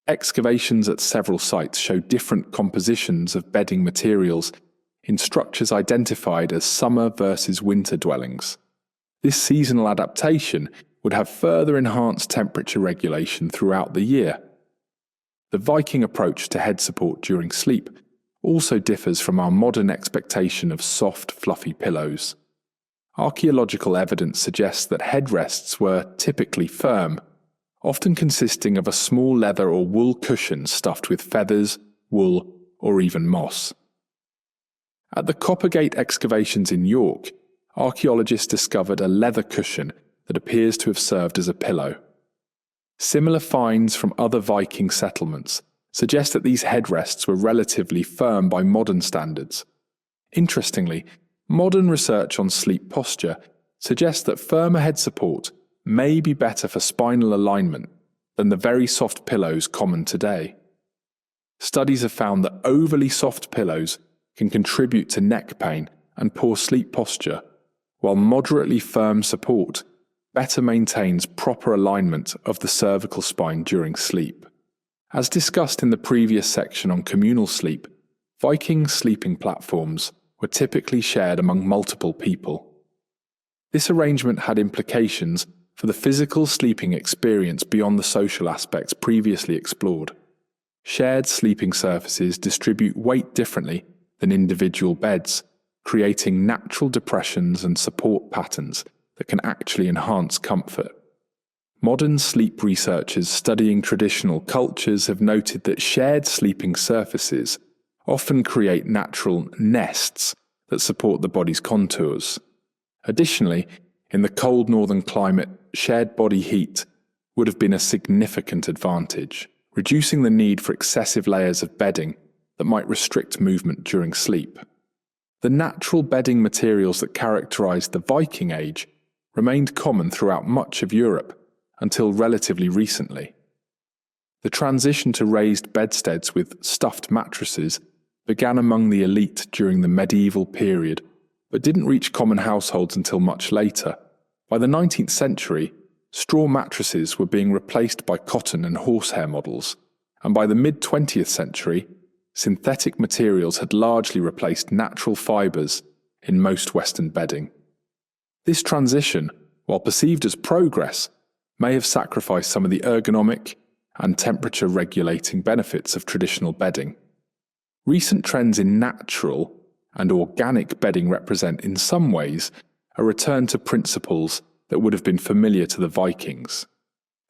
Excavations at several sites show different compositions of bedding materials in structures identified as summer versus winter dwellings. This seasonal adaptation would have further enhanced temperature regulation throughout the year. The Viking approach to head support during sleep also differs from our modern expectation of soft, fluffy pillows. Archaeological evidence suggests that headrests were typically firm, often consisting of a small leather or wool cushion stuffed with feathers, wool, or even moss. At the Coppergate excavations in York, archaeologists discovered a leather cushion that appears to have served as a pillow. Similar finds from other Viking settlements suggest that these headrests were relatively firm by modern standards. Interestingly, modern research on sleep posture suggests that firmer head support may be better for spinal alignment than the very soft pillows common today. Studies have found that overly soft pillows can contribute to neck pain and poor sleep posture, while moderately firm support better maintains proper alignment of the cervical spine during sleep. As discussed in the previous section on communal sleep, Viking sleeping platforms were typically shared among multiple people. This arrangement had implications for the physical sleeping experience beyond the social aspects previously explored. Shared sleeping surfaces distribute weight differently than individual beds, creating natural depressions and support patterns that can actually enhance comfort. Modern sleep researchers studying traditional cultures have noted that shared sleeping surfaces often create natural nests that support the body's contours. Additionally, in the cold northern climate, shared body heat would have been a significant advantage, reducing the need for excessive layers of bedding that might restrict movement during sleep. The natural bedding materials that characterized the Viking Age remained common throughout much of Europe, until relatively recently. The transition to raised bedsteads with stuffed mattresses began among the elite during the medieval period, but didn't reach common households until much later. By the 19th century, straw mattresses were being replaced by cotton and horsehair models, and by the mid-20th century, synthetic materials had largely replaced natural fibres in most Western bedding. This transition, while perceived as progress, may have sacrificed some of the ergonomic and temperature-regulating benefits of traditional bedding. Recent trends in natural and organic bedding represent, in some ways, a return to principles that would have been familiar to the Vikings.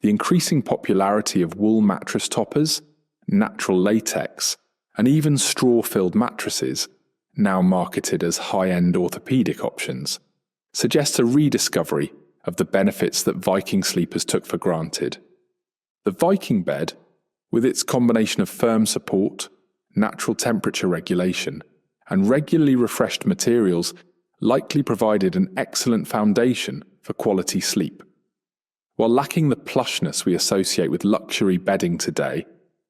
The increasing popularity of wool mattress toppers, natural latex, and even straw-filled mattresses, now marketed as high-end orthopedic options, suggests a rediscovery of the benefits that Viking sleepers took for granted. The Viking bed, with its combination of firm support, natural temperature regulation, and regularly refreshed materials, likely provided an excellent foundation for quality sleep. While lacking the plushness we associate with luxury bedding today,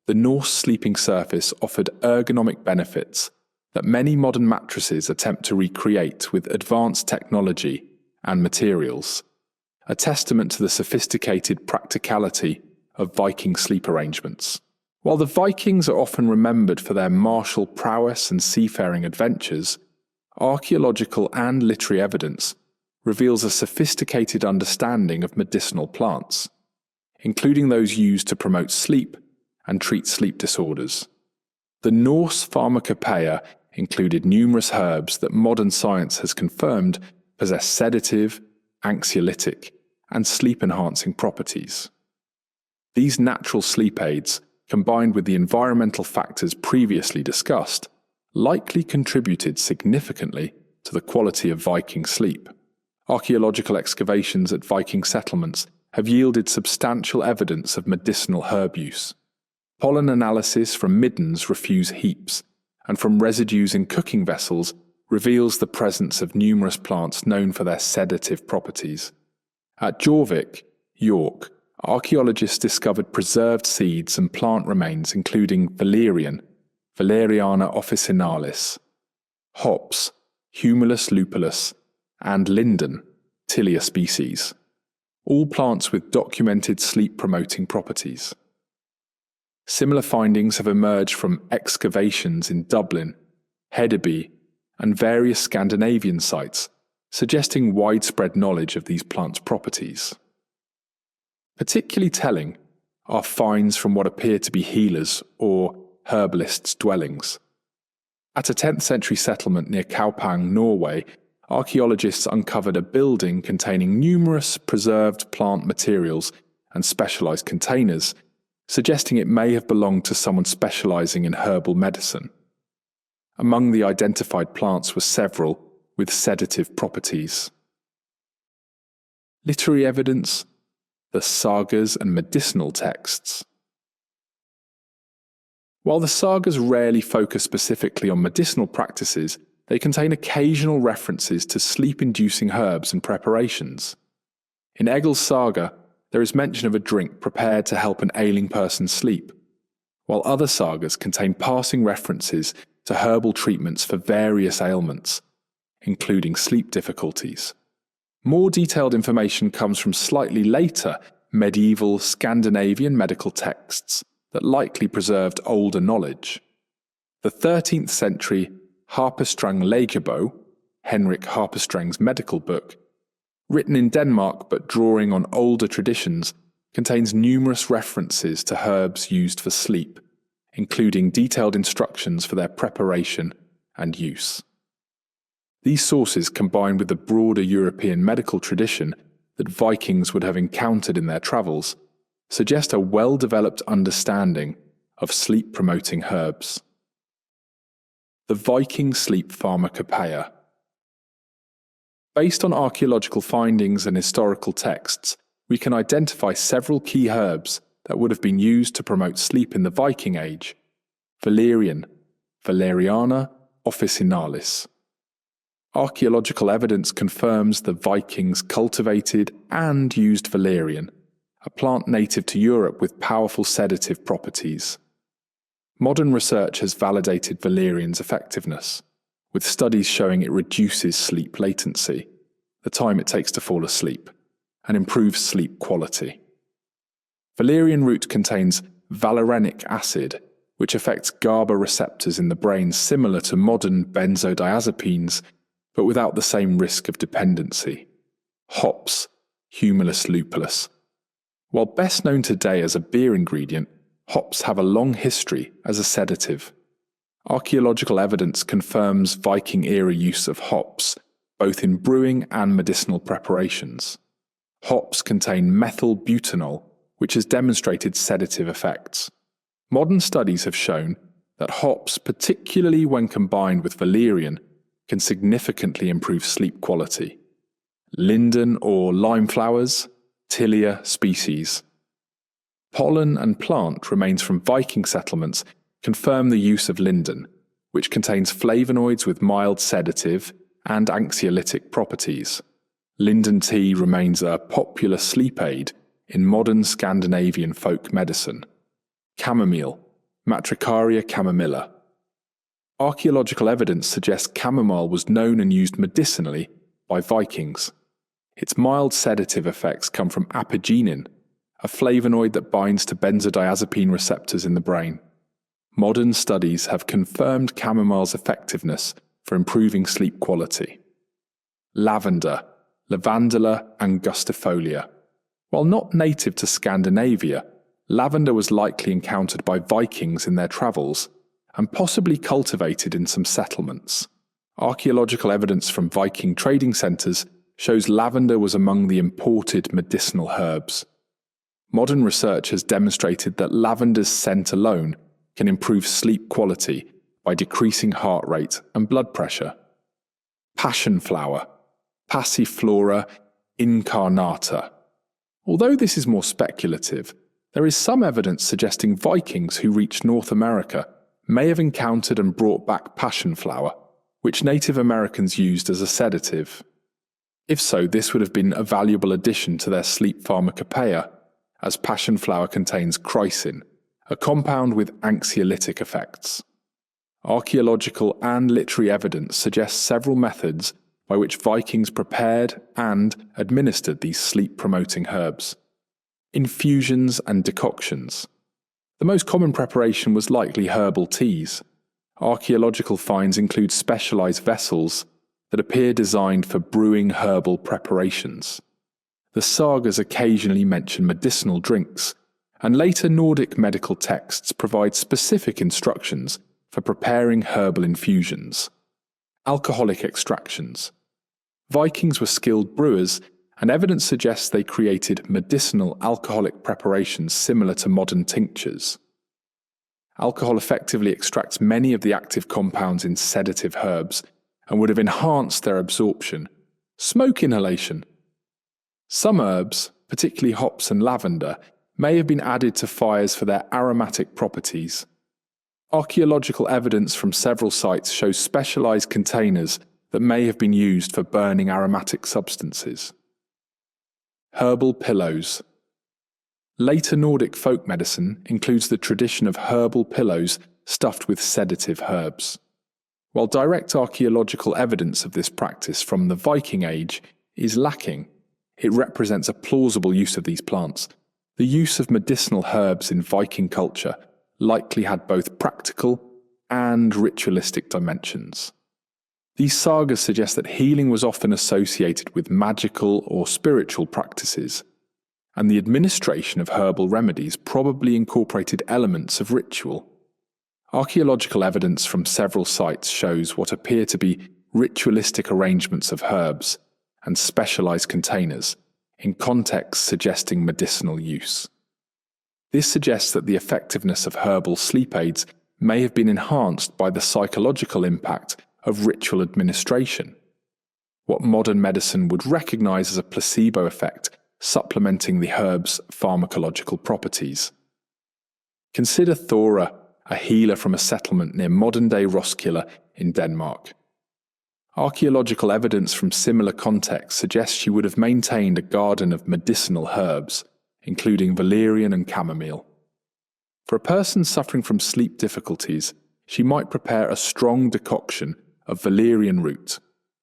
the Norse sleeping surface offered ergonomic benefits that many modern mattresses attempt to recreate with advanced technology and materials, a testament to the sophisticated practicality of Viking sleep arrangements. While the Vikings are often remembered for their martial prowess and seafaring adventures, archaeological and literary evidence reveals a sophisticated understanding of medicinal plants, including those used to promote sleep and treat sleep disorders. The Norse pharmacopoeia included numerous herbs that modern science has confirmed possess sedative, anxiolytic, and sleep-enhancing properties. These natural sleep aids, combined with the environmental factors previously discussed, likely contributed significantly to the quality of Viking sleep. Archaeological excavations at Viking settlements have yielded substantial evidence of medicinal herb use. Pollen analysis from middens refuse heaps, and from residues in cooking vessels reveals the presence of numerous plants known for their sedative properties. At Jorvik, York, archaeologists discovered preserved seeds and plant remains including valerian, Valeriana officinalis, hops, Humulus lupulus, and linden, Tilia species, all plants with documented sleep-promoting properties. Similar findings have emerged from excavations in Dublin, Hedeby, and various Scandinavian sites, suggesting widespread knowledge of these plants' properties. Particularly telling are finds from what appear to be healers' or herbalists' dwellings. At a 10th century settlement near Kaupang, Norway, archaeologists uncovered a building containing numerous preserved plant materials and specialized containers, suggesting it may have belonged to someone specializing in herbal medicine. Among the identified plants were several with sedative properties. Literary evidence, the sagas and medicinal texts. While the sagas rarely focus specifically on medicinal practices, they contain occasional references to sleep-inducing herbs and preparations. In Egil's saga, there is mention of a drink prepared to help an ailing person sleep, while other sagas contain passing references to herbal treatments for various ailments, including sleep difficulties. More detailed information comes from slightly later medieval Scandinavian medical texts that likely preserved older knowledge. The 13th century Harpestrang Lægebog, Henrik Harpestrang's medical book, written in Denmark but drawing on older traditions, contains numerous references to herbs used for sleep, including detailed instructions for their preparation and use. These sources, combined with the broader European medical tradition that Vikings would have encountered in their travels, suggest a well-developed understanding of sleep-promoting herbs. The Viking Sleep Pharmacopoeia. Based on archaeological findings and historical texts, we can identify several key herbs that would have been used to promote sleep in the Viking Age. Valerian, Valeriana officinalis. Archaeological evidence confirms the Vikings cultivated and used valerian, a plant native to Europe with powerful sedative properties. Modern research has validated valerian's effectiveness, with studies showing it reduces sleep latency, the time it takes to fall asleep, and improves sleep quality. Valerian root contains valerianic acid, which affects GABA receptors in the brain similar to modern benzodiazepines, but without the same risk of dependency. Hops, Humulus lupulus. While best known today as a beer ingredient, hops have a long history as a sedative. Archaeological evidence confirms Viking-era use of hops, both in brewing and medicinal preparations. Hops contain methylbutanol, which has demonstrated sedative effects. Modern studies have shown that hops, particularly when combined with valerian, can significantly improve sleep quality. Linden or lime flowers, Tilia species. Pollen and plant remains from Viking settlements confirm the use of linden, which contains flavonoids with mild sedative and anxiolytic properties. Linden tea remains a popular sleep aid in modern Scandinavian folk medicine. Chamomile, Matricaria chamomilla. Archaeological evidence suggests chamomile was known and used medicinally by Vikings. Its mild sedative effects come from apigenin, a flavonoid that binds to benzodiazepine receptors in the brain. Modern studies have confirmed chamomile's effectiveness for improving sleep quality. Lavender, Lavandula angustifolia. While not native to Scandinavia, lavender was likely encountered by Vikings in their travels and possibly cultivated in some settlements. Archaeological evidence from Viking trading centres shows lavender was among the imported medicinal herbs. Modern research has demonstrated that lavender's scent alone can improve sleep quality by decreasing heart rate and blood pressure. Passion flower, Passiflora incarnata. Although this is more speculative, there is some evidence suggesting Vikings who reached North America may have encountered and brought back passion flower, which Native Americans used as a sedative. If so, this would have been a valuable addition to their sleep pharmacopoeia, as passion flower contains chrysin, a compound with anxiolytic effects. Archaeological and literary evidence suggests several methods by which Vikings prepared and administered these sleep-promoting herbs. Infusions and decoctions. The most common preparation was likely herbal teas. Archaeological finds include specialized vessels that appear designed for brewing herbal preparations. The sagas occasionally mention medicinal drinks, and later Nordic medical texts provide specific instructions for preparing herbal infusions. Alcoholic extractions. Vikings were skilled brewers, and evidence suggests they created medicinal alcoholic preparations similar to modern tinctures. Alcohol effectively extracts many of the active compounds in sedative herbs and would have enhanced their absorption. Smoke inhalation. Some herbs, particularly hops and lavender, may have been added to fires for their aromatic properties. Archaeological evidence from several sites shows specialized containers that may have been used for burning aromatic substances. Herbal pillows. Later Nordic folk medicine includes the tradition of herbal pillows stuffed with sedative herbs. While direct archaeological evidence of this practice from the Viking Age is lacking, it represents a plausible use of these plants. The use of medicinal herbs in Viking culture likely had both practical and ritualistic dimensions. These sagas suggest that healing was often associated with magical or spiritual practices, and the administration of herbal remedies probably incorporated elements of ritual. Archaeological evidence from several sites shows what appear to be ritualistic arrangements of herbs and specialized containers, in contexts suggesting medicinal use. This suggests that the effectiveness of herbal sleep aids may have been enhanced by the psychological impact of ritual administration, what modern medicine would recognize as a placebo effect supplementing the herb's pharmacological properties. Consider Thora, a healer from a settlement near modern-day Roskilde in Denmark. Archaeological evidence from similar contexts suggests she would have maintained a garden of medicinal herbs, including valerian and chamomile. For a person suffering from sleep difficulties, she might prepare a strong decoction of valerian root,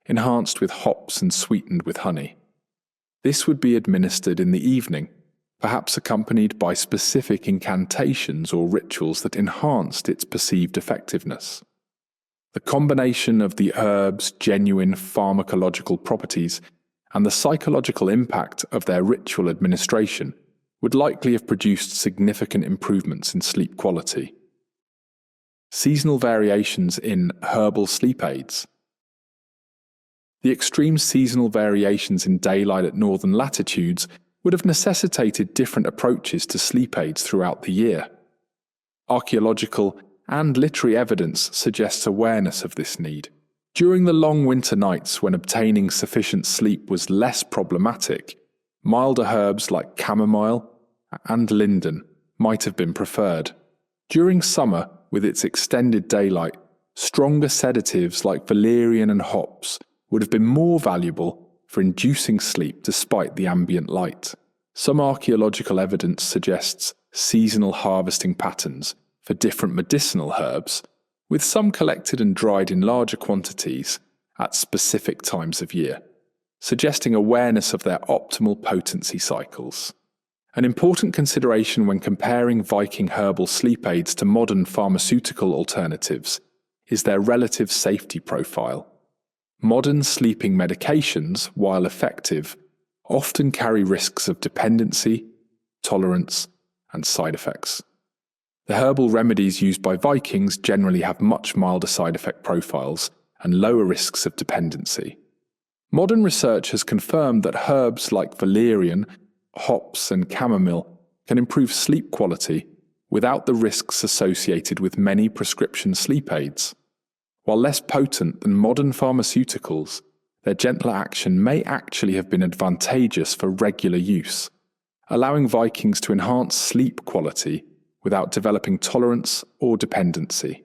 enhanced with hops and sweetened with honey. This would be administered in the evening, perhaps accompanied by specific incantations or rituals that enhanced its perceived effectiveness. The combination of the herb's genuine pharmacological properties and the psychological impact of their ritual administration would likely have produced significant improvements in sleep quality. Seasonal variations in herbal sleep aids. The extreme seasonal variations in daylight at northern latitudes would have necessitated different approaches to sleep aids throughout the year. Archaeological and literary evidence suggests awareness of this need. During the long winter nights when obtaining sufficient sleep was less problematic, milder herbs like chamomile and linden might have been preferred. During summer, with its extended daylight, stronger sedatives like valerian and hops would have been more valuable for inducing sleep despite the ambient light. Some archaeological evidence suggests seasonal harvesting patterns for different medicinal herbs, with some collected and dried in larger quantities at specific times of year, suggesting awareness of their optimal potency cycles. An important consideration when comparing Viking herbal sleep aids to modern pharmaceutical alternatives is their relative safety profile. Modern sleeping medications, while effective, often carry risks of dependency, tolerance, and side effects. The herbal remedies used by Vikings generally have much milder side effect profiles and lower risks of dependency. Modern research has confirmed that herbs like valerian, hops, and chamomile can improve sleep quality without the risks associated with many prescription sleep aids. While less potent than modern pharmaceuticals, their gentler action may actually have been advantageous for regular use, allowing Vikings to enhance sleep quality without developing tolerance or dependency.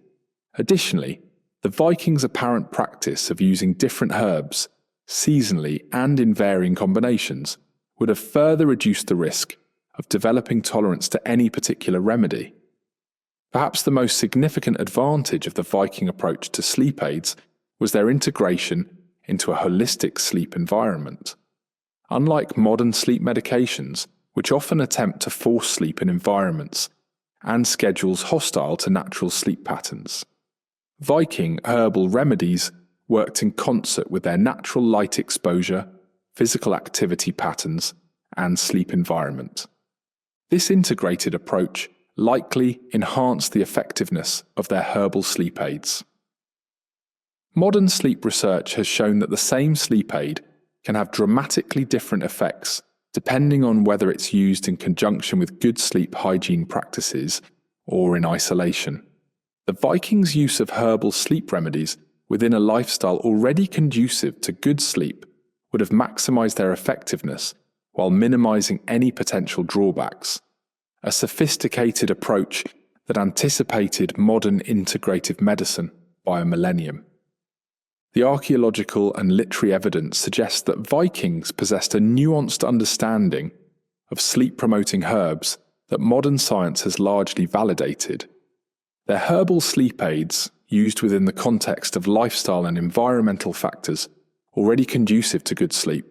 Additionally, the Vikings' apparent practice of using different herbs, seasonally and in varying combinations, would have further reduced the risk of developing tolerance to any particular remedy. Perhaps the most significant advantage of the Viking approach to sleep aids was their integration into a holistic sleep environment. Unlike modern sleep medications, which often attempt to force sleep in environments and schedules hostile to natural sleep patterns, Viking herbal remedies worked in concert with their natural light exposure, physical activity patterns, and sleep environment. This integrated approach likely enhanced the effectiveness of their herbal sleep aids. Modern sleep research has shown that the same sleep aid can have dramatically different effects depending on whether it's used in conjunction with good sleep hygiene practices or in isolation. The Vikings' use of herbal sleep remedies within a lifestyle already conducive to good sleep would have maximized their effectiveness while minimizing any potential drawbacks. A sophisticated approach that anticipated modern integrative medicine by a millennium. The archaeological and literary evidence suggests that Vikings possessed a nuanced understanding of sleep-promoting herbs that modern science has largely validated. Their herbal sleep aids, used within the context of lifestyle and environmental factors already conducive to good sleep,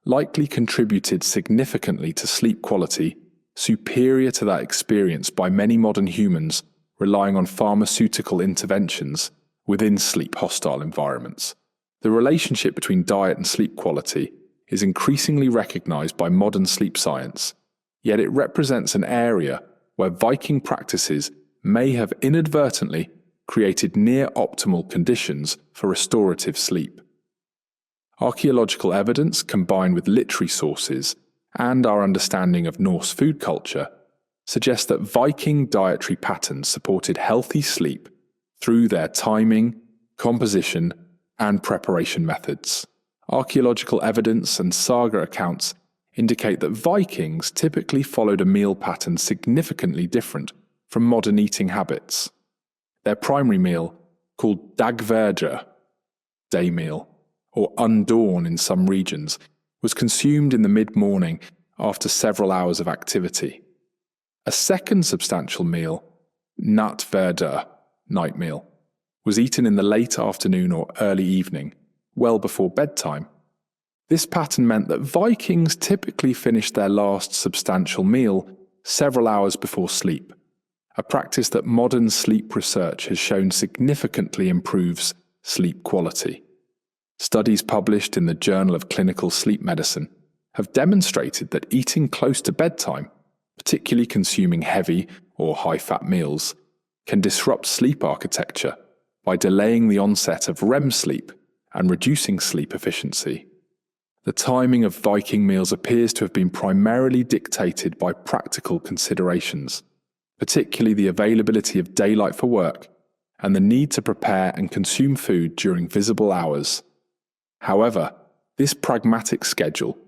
likely contributed significantly to sleep quality superior to that experienced by many modern humans relying on pharmaceutical interventions within sleep-hostile environments. The relationship between diet and sleep quality is increasingly recognized by modern sleep science, yet it represents an area where Viking practices may have inadvertently created near-optimal conditions for restorative sleep. Archaeological evidence combined with literary sources and our understanding of Norse food culture suggests that Viking dietary patterns supported healthy sleep through their timing, composition, and preparation methods. Archaeological evidence and saga accounts indicate that Vikings typically followed a meal pattern significantly different from modern eating habits. Their primary meal, called dagverja, day meal, or undawn in some regions, was consumed in the mid-morning after several hours of activity. A second substantial meal, nattverda, night meal, was eaten in the late afternoon or early evening, well before bedtime. This pattern meant that Vikings typically finished their last substantial meal several hours before sleep, a practice that modern sleep research has shown significantly improves sleep quality. Studies published in the Journal of Clinical Sleep Medicine have demonstrated that eating close to bedtime, particularly consuming heavy or high-fat meals, can disrupt sleep architecture by delaying the onset of REM sleep and reducing sleep efficiency. The timing of Viking meals appears to have been primarily dictated by practical considerations, particularly the availability of daylight for work and the need to prepare and consume food during visible hours. However, this pragmatic schedule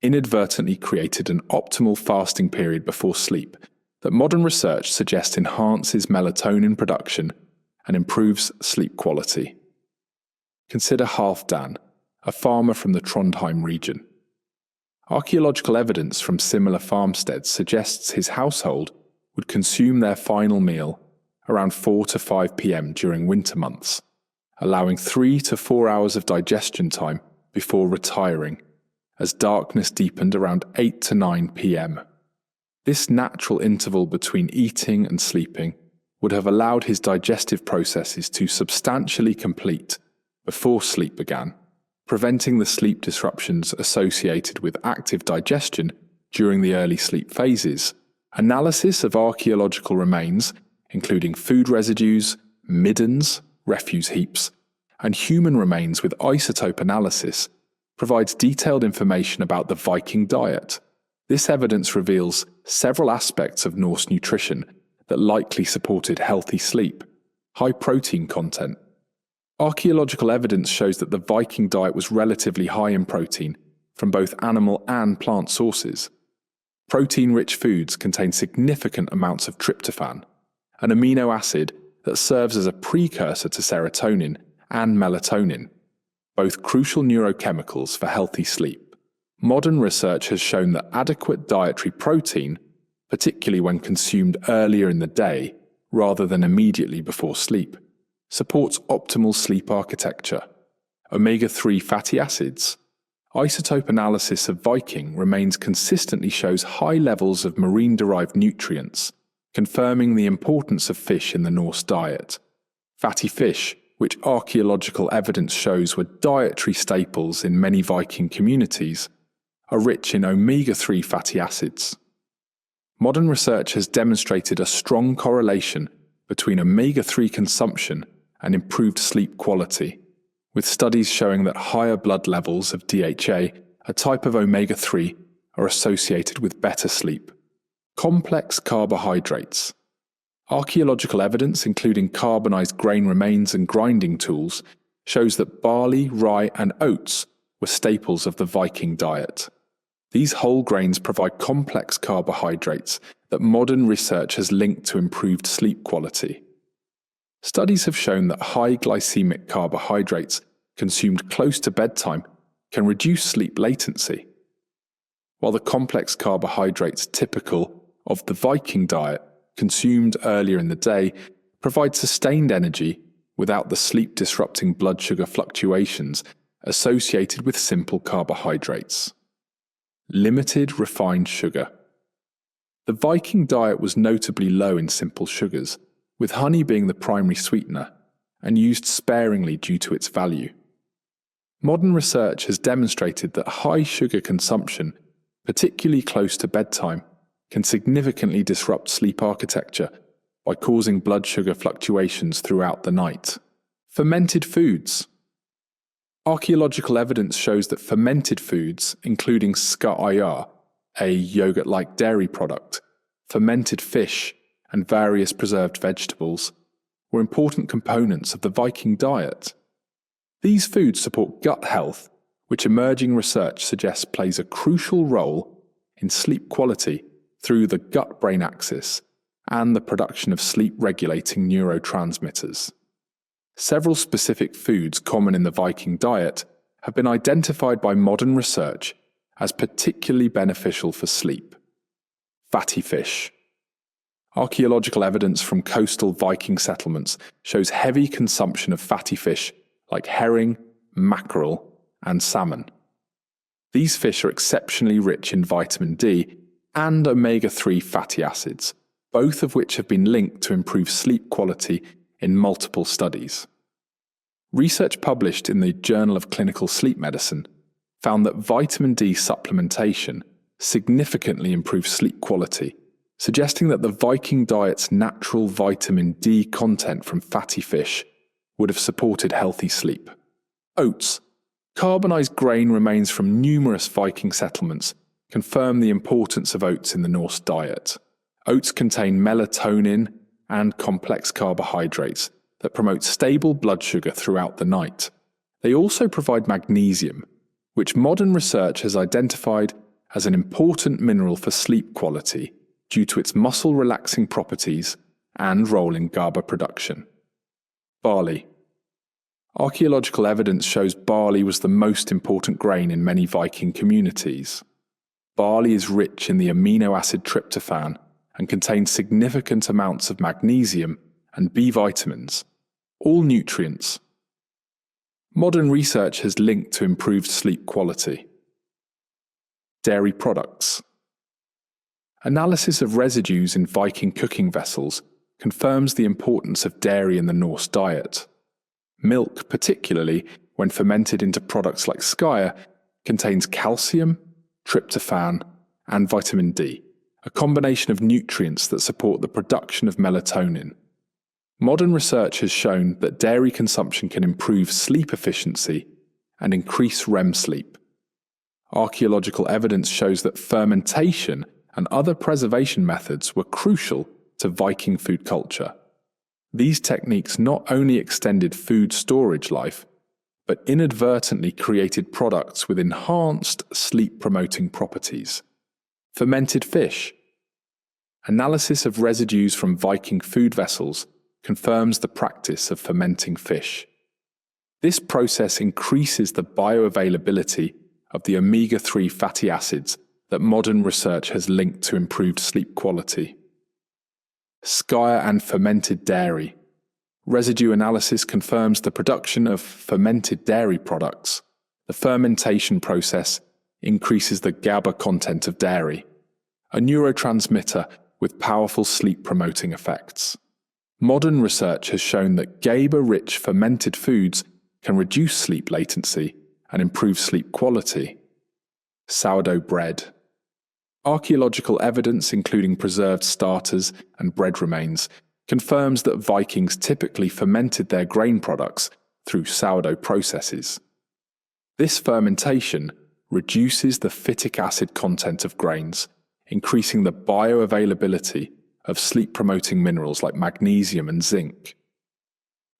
inadvertently created an optimal fasting period before sleep that modern research suggests enhances melatonin production and improves sleep quality. Consider Halfdan, a farmer from the Trondheim region. Archaeological evidence from similar farmsteads suggests his household would consume their final meal around 4 to 5 p.m. during winter months, allowing 3 to 4 hours of digestion time before retiring, as darkness deepened around 8 to 9 p.m. This natural interval between eating and sleeping would have allowed his digestive processes to substantially complete before sleep began, preventing the sleep disruptions associated with active digestion during the early sleep phases. Analysis of archaeological remains, including food residues, middens, refuse heaps, and human remains with isotope analysis, provides detailed information about the Viking diet. This evidence reveals several aspects of Norse nutrition that likely supported healthy sleep. High protein content. Archaeological evidence shows that the Viking diet was relatively high in protein from both animal and plant sources. Protein-rich foods contain significant amounts of tryptophan, an amino acid that serves as a precursor to serotonin and melatonin, both crucial neurochemicals for healthy sleep. Modern research has shown that adequate dietary protein, particularly when consumed earlier in the day rather than immediately before sleep, supports optimal sleep architecture. Omega-3 fatty acids. Isotope analysis of Viking remains consistently shows high levels of marine-derived nutrients, confirming the importance of fish in the Norse diet. Fatty fish, which archaeological evidence shows were dietary staples in many Viking communities, are rich in omega-3 fatty acids. Modern research has demonstrated a strong correlation between omega-3 consumption and improved sleep quality, with studies showing that higher blood levels of DHA, a type of omega-3, are associated with better sleep. Complex carbohydrates. Archaeological evidence, including carbonized grain remains and grinding tools, shows that barley, rye, and oats were staples of the Viking diet. These whole grains provide complex carbohydrates that modern research has linked to improved sleep quality. Studies have shown that high glycemic carbohydrates consumed close to bedtime can reduce sleep latency, while the complex carbohydrates typical of the Viking diet consumed earlier in the day provide sustained energy without the sleep-disrupting blood sugar fluctuations associated with simple carbohydrates. Limited refined sugar. The Viking diet was notably low in simple sugars, with honey being the primary sweetener, and used sparingly due to its value. Modern research has demonstrated that high sugar consumption, particularly close to bedtime, can significantly disrupt sleep architecture by causing blood sugar fluctuations throughout the night. Fermented foods. Archaeological evidence shows that fermented foods, including ska'ayar, a yogurt-like dairy product, fermented fish, and various preserved vegetables, were important components of the Viking diet. These foods support gut health, which emerging research suggests plays a crucial role in sleep quality through the gut-brain axis and the production of sleep-regulating neurotransmitters. Several specific foods common in the Viking diet have been identified by modern research as particularly beneficial for sleep. Fatty fish. Archaeological evidence from coastal Viking settlements shows heavy consumption of fatty fish like herring, mackerel, and salmon. These fish are exceptionally rich in vitamin D and omega-3 fatty acids, both of which have been linked to improve sleep quality in multiple studies. Research published in the Journal of Clinical Sleep Medicine found that vitamin D supplementation significantly improves sleep quality, suggesting that the Viking diet's natural vitamin D content from fatty fish would have supported healthy sleep. Oats. Carbonized grain remains from numerous Viking settlements confirm the importance of oats in the Norse diet. Oats contain melatonin and complex carbohydrates that promote stable blood sugar throughout the night. They also provide magnesium, which modern research has identified as an important mineral for sleep quality due to its muscle-relaxing properties and role in GABA production. Barley. Archaeological evidence shows barley was the most important grain in many Viking communities. Barley is rich in the amino acid tryptophan and contains significant amounts of magnesium and B vitamins, all nutrients. Modern research has linked to improved sleep quality. Dairy products. Analysis of residues in Viking cooking vessels confirms the importance of dairy in the Norse diet. Milk, particularly when fermented into products like skyr, contains calcium, tryptophan, and vitamin D, a combination of nutrients that support the production of melatonin. Modern research has shown that dairy consumption can improve sleep efficiency and increase REM sleep. Archaeological evidence shows that fermentation and other preservation methods were crucial to Viking food culture. These techniques not only extended food storage life, but inadvertently created products with enhanced sleep-promoting properties. Fermented fish. Analysis of residues from Viking food vessels confirms the practice of fermenting fish. This process increases the bioavailability of the omega-3 fatty acids that modern research has linked to improved sleep quality. Skyr and fermented dairy. Residue analysis confirms the production of fermented dairy products. The fermentation process increases the GABA content of dairy, a neurotransmitter with powerful sleep-promoting effects. Modern research has shown that GABA-rich fermented foods can reduce sleep latency and improve sleep quality. Sourdough bread. Archaeological evidence, including preserved starters and bread remains, confirms that Vikings typically fermented their grain products through sourdough processes. This fermentation reduces the phytic acid content of grains, increasing the bioavailability of sleep-promoting minerals like magnesium and zinc.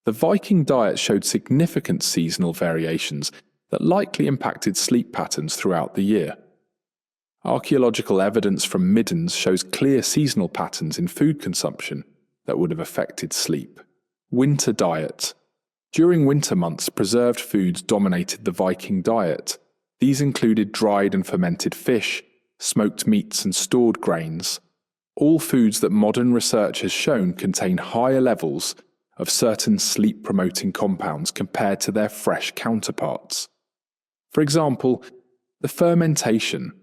The Viking diet showed significant seasonal variations that likely impacted sleep patterns throughout the year. Archaeological evidence from middens shows clear seasonal patterns in food consumption that would have affected sleep. Winter diet. During winter months, preserved foods dominated the Viking diet. These included dried and fermented fish, smoked meats, and stored grains. All foods that modern research has shown contain higher levels of certain sleep-promoting compounds compared to their fresh counterparts. For example, the fermentation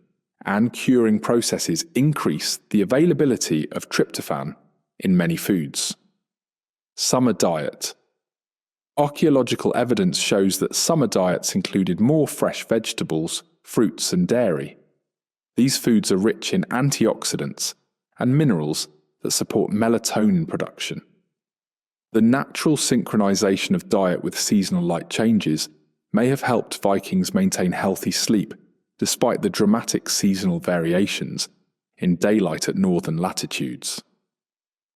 and curing processes increase the availability of tryptophan in many foods. Summer diet. Archaeological evidence shows that summer diets included more fresh vegetables, fruits, and dairy. These foods are rich in antioxidants and minerals that support melatonin production. The natural synchronization of diet with seasonal light changes may have helped Vikings maintain healthy sleep despite the dramatic seasonal variations in daylight at northern latitudes.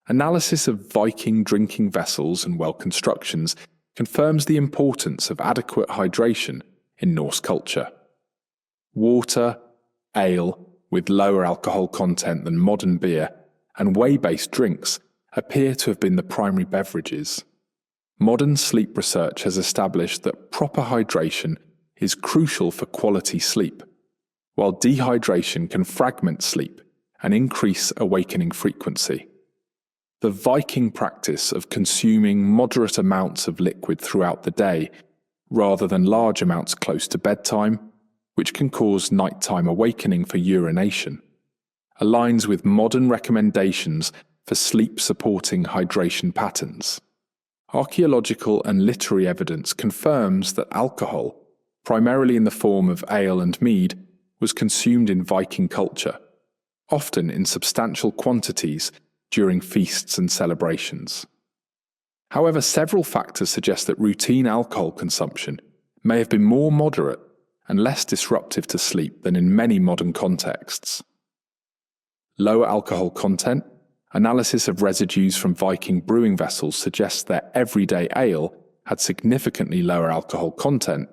Analysis of Viking drinking vessels and well constructions confirms the importance of adequate hydration in Norse culture. Water, ale, with lower alcohol content than modern beer, and whey-based drinks appear to have been the primary beverages. Modern sleep research has established that proper hydration is crucial for quality sleep. while dehydration can fragment sleep and increase awakening frequency. The Viking practice of consuming moderate amounts of liquid throughout the day, rather than large amounts close to bedtime, which can cause nighttime awakening for urination, aligns with modern recommendations for sleep-supporting hydration patterns. Archaeological and literary evidence confirms that alcohol, primarily in the form of ale and mead, was consumed in Viking culture, often in substantial quantities during feasts and celebrations. However, several factors suggest that routine alcohol consumption may have been more moderate and less disruptive to sleep than in many modern contexts. Lower alcohol content, analysis of residues from Viking brewing vessels suggests their everyday ale had significantly lower alcohol content,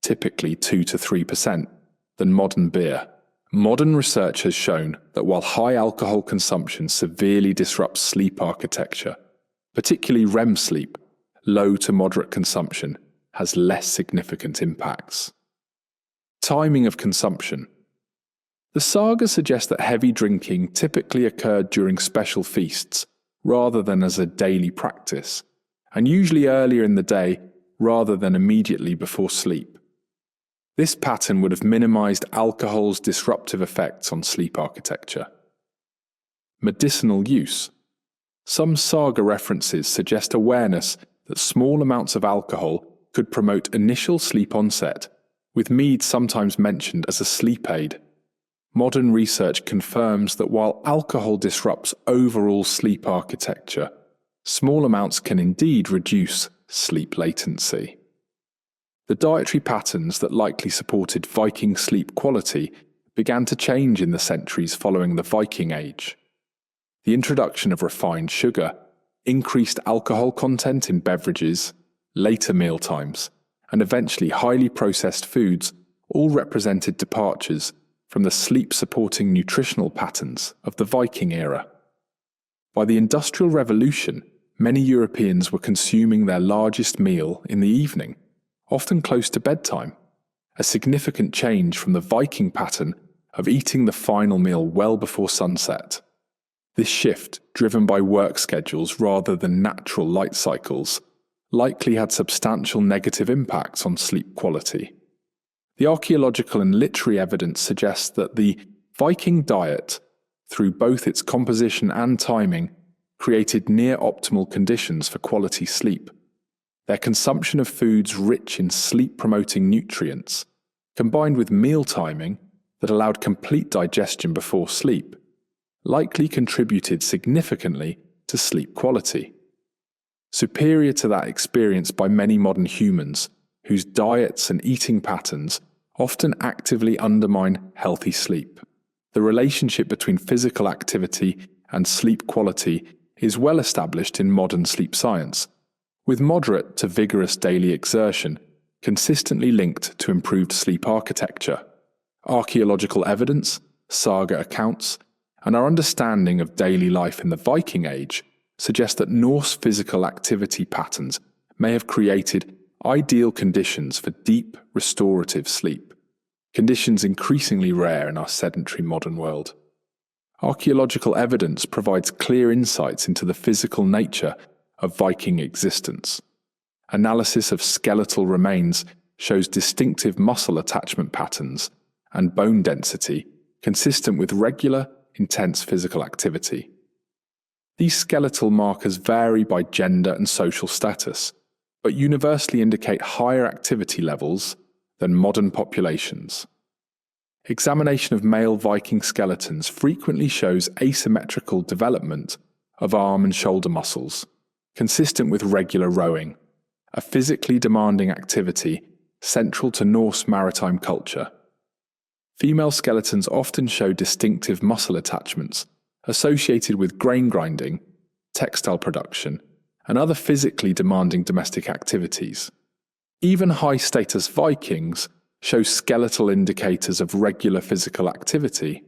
typically 2 to 3%, than modern beer. Modern research has shown that while high alcohol consumption severely disrupts sleep architecture, particularly REM sleep, low to moderate consumption has less significant impacts. Timing of consumption. The saga suggests that heavy drinking typically occurred during special feasts rather than as a daily practice, and usually earlier in the day rather than immediately before sleep. This pattern would have minimized alcohol's disruptive effects on sleep architecture. Medicinal use. Some saga references suggest awareness that small amounts of alcohol could promote initial sleep onset, with mead sometimes mentioned as a sleep aid. Modern research confirms that while alcohol disrupts overall sleep architecture, small amounts can indeed reduce sleep latency. The dietary patterns that likely supported Viking sleep quality began to change in the centuries following the Viking Age. The introduction of refined sugar, increased alcohol content in beverages, later mealtimes, and eventually highly processed foods all represented departures from the sleep-supporting nutritional patterns of the Viking era. By the Industrial Revolution, many Europeans were consuming their largest meal in the evening, often close to bedtime, a significant change from the Viking pattern of eating the final meal well before sunset. This shift, driven by work schedules rather than natural light cycles, likely had substantial negative impacts on sleep quality. The archaeological and literary evidence suggests that the Viking diet, through both its composition and timing, created near-optimal conditions for quality sleep. Their consumption of foods rich in sleep-promoting nutrients, combined with meal timing that allowed complete digestion before sleep, likely contributed significantly to sleep quality. Superior to that experienced by many modern humans, whose diets and eating patterns often actively undermine healthy sleep. The relationship between physical activity and sleep quality is well established in modern sleep science, with moderate to vigorous daily exertion consistently linked to improved sleep architecture. Archaeological evidence, saga accounts, and our understanding of daily life in the Viking Age suggest that Norse physical activity patterns may have created ideal conditions for deep, restorative sleep, conditions increasingly rare in our sedentary modern world. Archaeological evidence provides clear insights into the physical nature of Viking existence. Analysis of skeletal remains shows distinctive muscle attachment patterns and bone density consistent with regular, intense physical activity. These skeletal markers vary by gender and social status, but universally indicate higher activity levels than modern populations. Examination of male Viking skeletons frequently shows asymmetrical development of arm and shoulder muscles, consistent with regular rowing, a physically demanding activity central to Norse maritime culture. Female skeletons often show distinctive muscle attachments associated with grain grinding, textile production, and other physically demanding domestic activities. Even high-status Vikings show skeletal indicators of regular physical activity.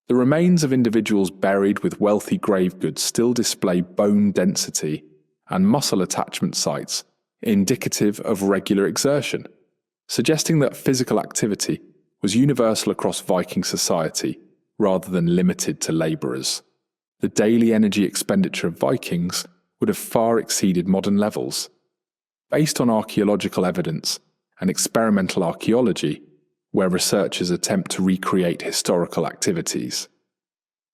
The remains of individuals buried with wealthy grave goods still display bone density and muscle attachment sites indicative of regular exertion, suggesting that physical activity was universal across Viking society rather than limited to labourers. The daily energy expenditure of Vikings would have far exceeded modern levels. Based on archaeological evidence and experimental archaeology, where researchers attempt to recreate historical activities,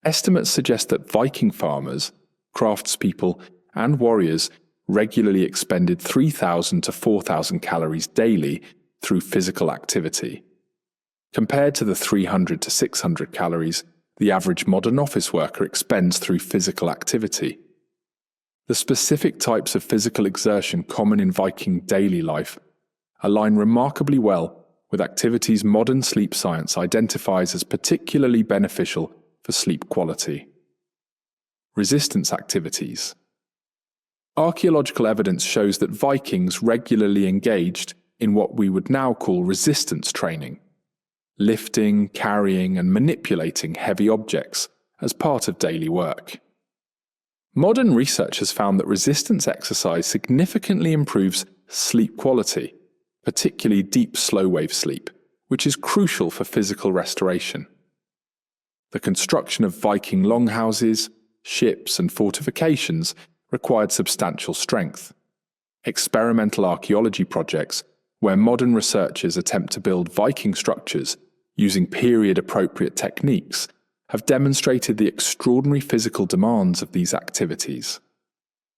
estimates suggest that Viking farmers, craftspeople, and warriors regularly expended 3,000 to 4,000 calories daily through physical activity, compared to the 300 to 600 calories the average modern office worker expends through physical activity. The specific types of physical exertion common in Viking daily life align remarkably well with activities modern sleep science identifies as particularly beneficial for sleep quality. Resistance activities. Archaeological evidence shows that Vikings regularly engaged in what we would now call resistance training, lifting, carrying, and manipulating heavy objects as part of daily work. Modern research has found that resistance exercise significantly improves sleep quality, particularly deep slow-wave sleep, which is crucial for physical restoration. The construction of Viking longhouses, ships, and fortifications required substantial strength. Experimental archaeology projects, where modern researchers attempt to build Viking structures using period-appropriate techniques, have demonstrated the extraordinary physical demands of these activities.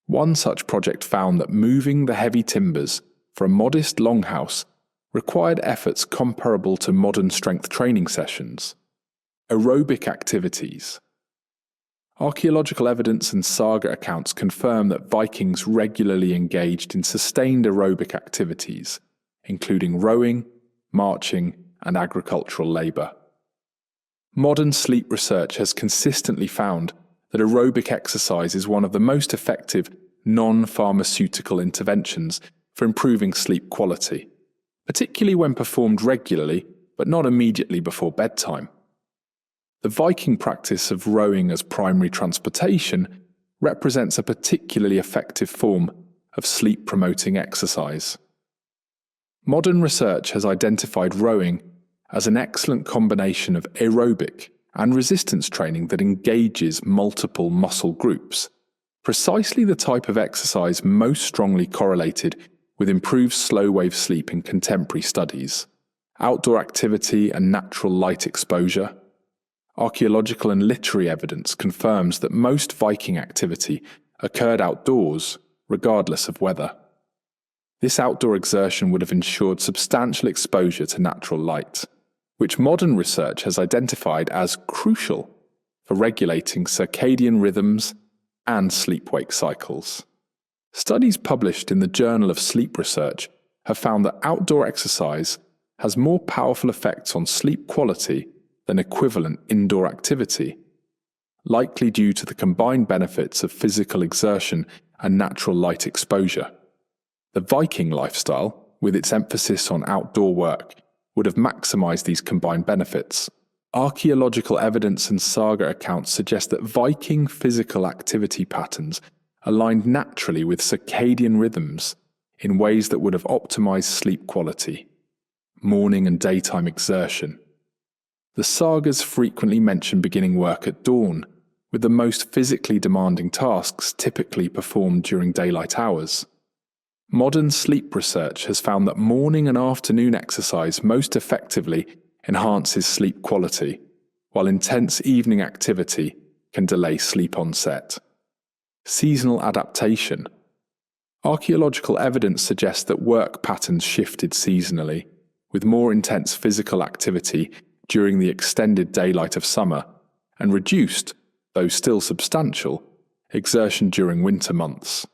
One such project found that moving the heavy timbers for a modest longhouse required efforts comparable to modern strength training sessions. Aerobic activities. Archaeological evidence and saga accounts confirm that Vikings regularly engaged in sustained aerobic activities, including rowing, marching, and agricultural labour. Modern sleep research has consistently found that aerobic exercise is one of the most effective non-pharmaceutical interventions for improving sleep quality, particularly when performed regularly but not immediately before bedtime. The Viking practice of rowing as primary transportation represents a particularly effective form of sleep-promoting exercise. Modern research has identified rowing as an excellent combination of aerobic and resistance training that engages multiple muscle groups, precisely the type of exercise most strongly correlated with improved slow-wave sleep in contemporary studies. Outdoor activity and natural light exposure. Archaeological and literary evidence confirms that most Viking activity occurred outdoors, regardless of weather. This outdoor exertion would have ensured substantial exposure to natural light, which modern research has identified as crucial for regulating circadian rhythms and sleep-wake cycles. Studies published in the Journal of Sleep Research have found that outdoor exercise has more powerful effects on sleep quality than equivalent indoor activity, likely due to the combined benefits of physical exertion and natural light exposure. The Viking lifestyle, with its emphasis on outdoor work, would have maximized these combined benefits. Archaeological evidence and saga accounts suggest that Viking physical activity patterns aligned naturally with circadian rhythms in ways that would have optimized sleep quality, morning and daytime exertion. The sagas frequently mention beginning work at dawn, with the most physically demanding tasks typically performed during daylight hours. Modern sleep research has found that morning and afternoon exercise most effectively enhances sleep quality, while intense evening activity can delay sleep onset. Seasonal adaptation. Archaeological evidence suggests that work patterns shifted seasonally, with more intense physical activity during the extended daylight of summer and reduced, though still substantial, exertion during winter months.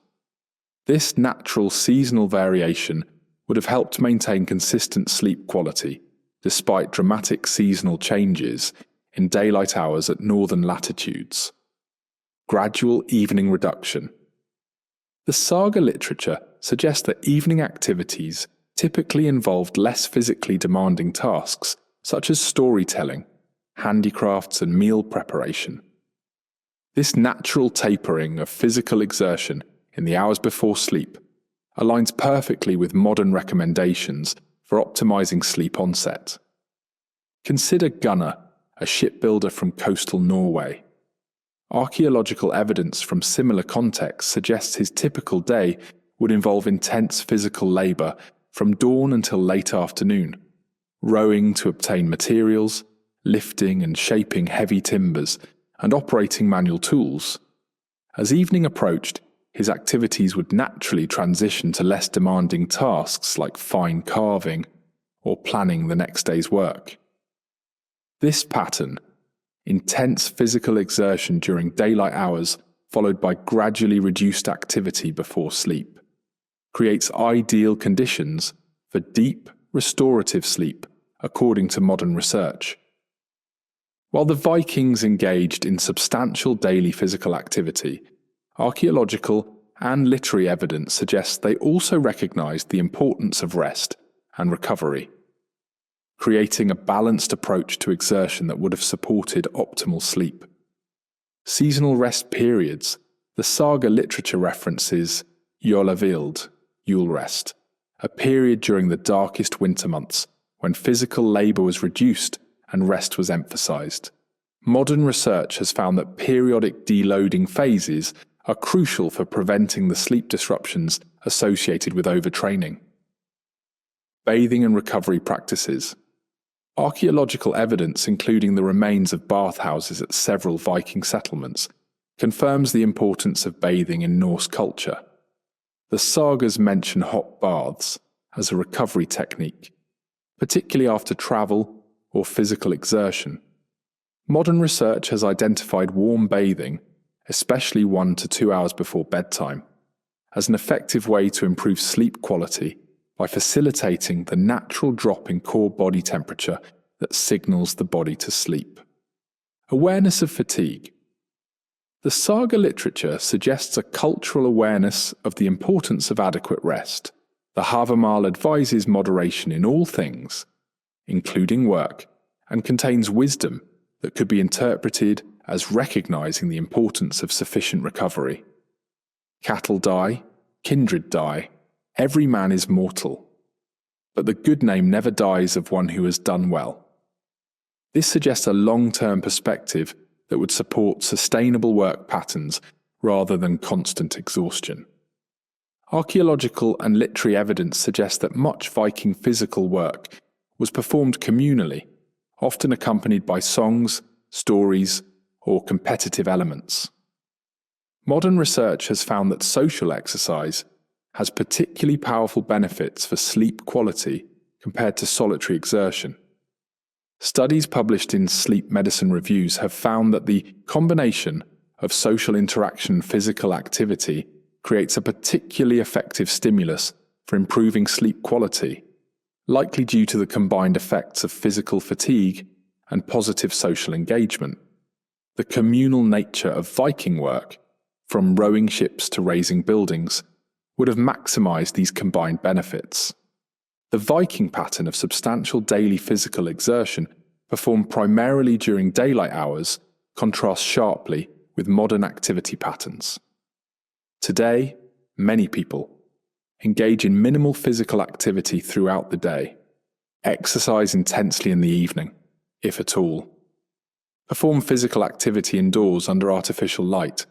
This natural seasonal variation would have helped maintain consistent sleep quality, despite dramatic seasonal changes in daylight hours at northern latitudes. Gradual evening reduction. The saga literature suggests that evening activities typically involved less physically demanding tasks, such as storytelling, handicrafts, and meal preparation. This natural tapering of physical exertion in the hours before sleep aligns perfectly with modern recommendations for optimizing sleep onset. Consider Gunnar, a shipbuilder from coastal Norway. Archaeological evidence from similar contexts suggests his typical day would involve intense physical labour from dawn until late afternoon, rowing to obtain materials, lifting and shaping heavy timbers, and operating manual tools. As evening approached, his activities would naturally transition to less demanding tasks like fine carving or planning the next day's work. This pattern, intense physical exertion during daylight hours followed by gradually reduced activity before sleep, creates ideal conditions for deep, restorative sleep, according to modern research. While the Vikings engaged in substantial daily physical activity, archaeological and literary evidence suggests they also recognized the importance of rest and recovery, creating a balanced approach to exertion that would have supported optimal sleep. Seasonal rest periods. The saga literature references Jólavild, Yule rest, a period during the darkest winter months when physical labour was reduced and rest was emphasised. Modern research has found that periodic deloading phases are crucial for preventing the sleep disruptions associated with overtraining. Bathing and recovery practices. Archaeological evidence, including the remains of bathhouses at several Viking settlements, confirms the importance of bathing in Norse culture. The sagas mention hot baths as a recovery technique, particularly after travel or physical exertion. Modern research has identified warm bathing, especially 1 to 2 hours before bedtime, as an effective way to improve sleep quality by facilitating the natural drop in core body temperature that signals the body to sleep. Awareness of fatigue. The saga literature suggests a cultural awareness of the importance of adequate rest. The Havamal advises moderation in all things, including work, and contains wisdom that could be interpreted as recognizing the importance of sufficient recovery. Cattle die, kindred die, every man is mortal, but the good name never dies of one who has done well. This suggests a long-term perspective that would support sustainable work patterns rather than constant exhaustion. Archaeological and literary evidence suggests that much Viking physical work was performed communally, often accompanied by songs, stories, or competitive elements. Modern research has found that social exercise has particularly powerful benefits for sleep quality compared to solitary exertion. Studies published in sleep medicine reviews have found that the combination of social interaction and physical activity creates a particularly effective stimulus for improving sleep quality, likely due to the combined effects of physical fatigue and positive social engagement. The communal nature of Viking work, from rowing ships to raising buildings, would have maximized these combined benefits. The Viking pattern of substantial daily physical exertion performed primarily during daylight hours contrasts sharply with modern activity patterns. Today, many people engage in minimal physical activity throughout the day, exercise intensely in the evening, if at all, perform physical activity indoors under artificial light,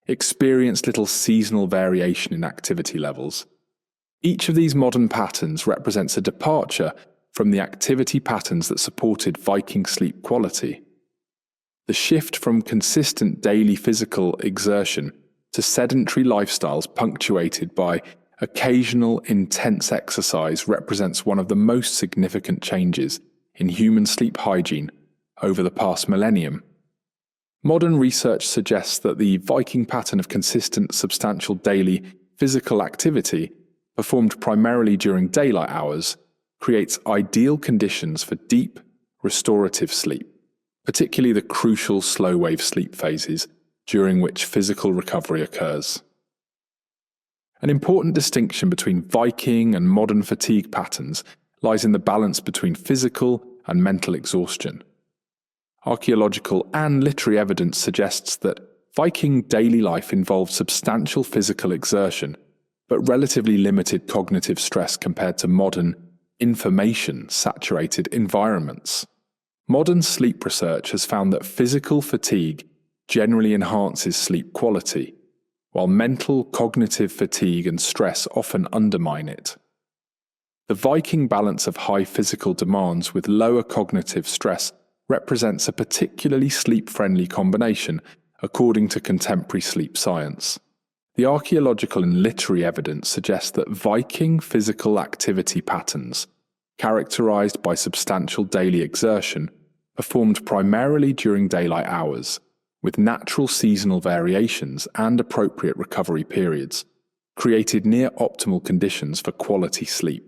experience little seasonal variation in activity levels. Each of these modern patterns represents a departure from the activity patterns that supported Viking sleep quality. The shift from consistent daily physical exertion to sedentary lifestyles punctuated by occasional intense exercise represents one of the most significant changes in human sleep hygiene over the past millennium. Modern research suggests that the Viking pattern of consistent, substantial daily physical activity performed primarily during daylight hours, creates ideal conditions for deep, restorative sleep, particularly the crucial slow-wave sleep phases during which physical recovery occurs. An important distinction between Viking and modern fatigue patterns lies in the balance between physical and mental exhaustion. Archaeological and literary evidence suggests that Viking daily life involved substantial physical exertion, but relatively limited cognitive stress compared to modern, information-saturated environments. Modern sleep research has found that physical fatigue generally enhances sleep quality, while mental, cognitive fatigue and stress often undermine it. The Viking balance of high physical demands with lower cognitive stress represents a particularly sleep-friendly combination, according to contemporary sleep science. The archaeological and literary evidence suggests that Viking physical activity patterns, characterized by substantial daily exertion, performed primarily during daylight hours, with natural seasonal variations and appropriate recovery periods, created near-optimal conditions for quality sleep.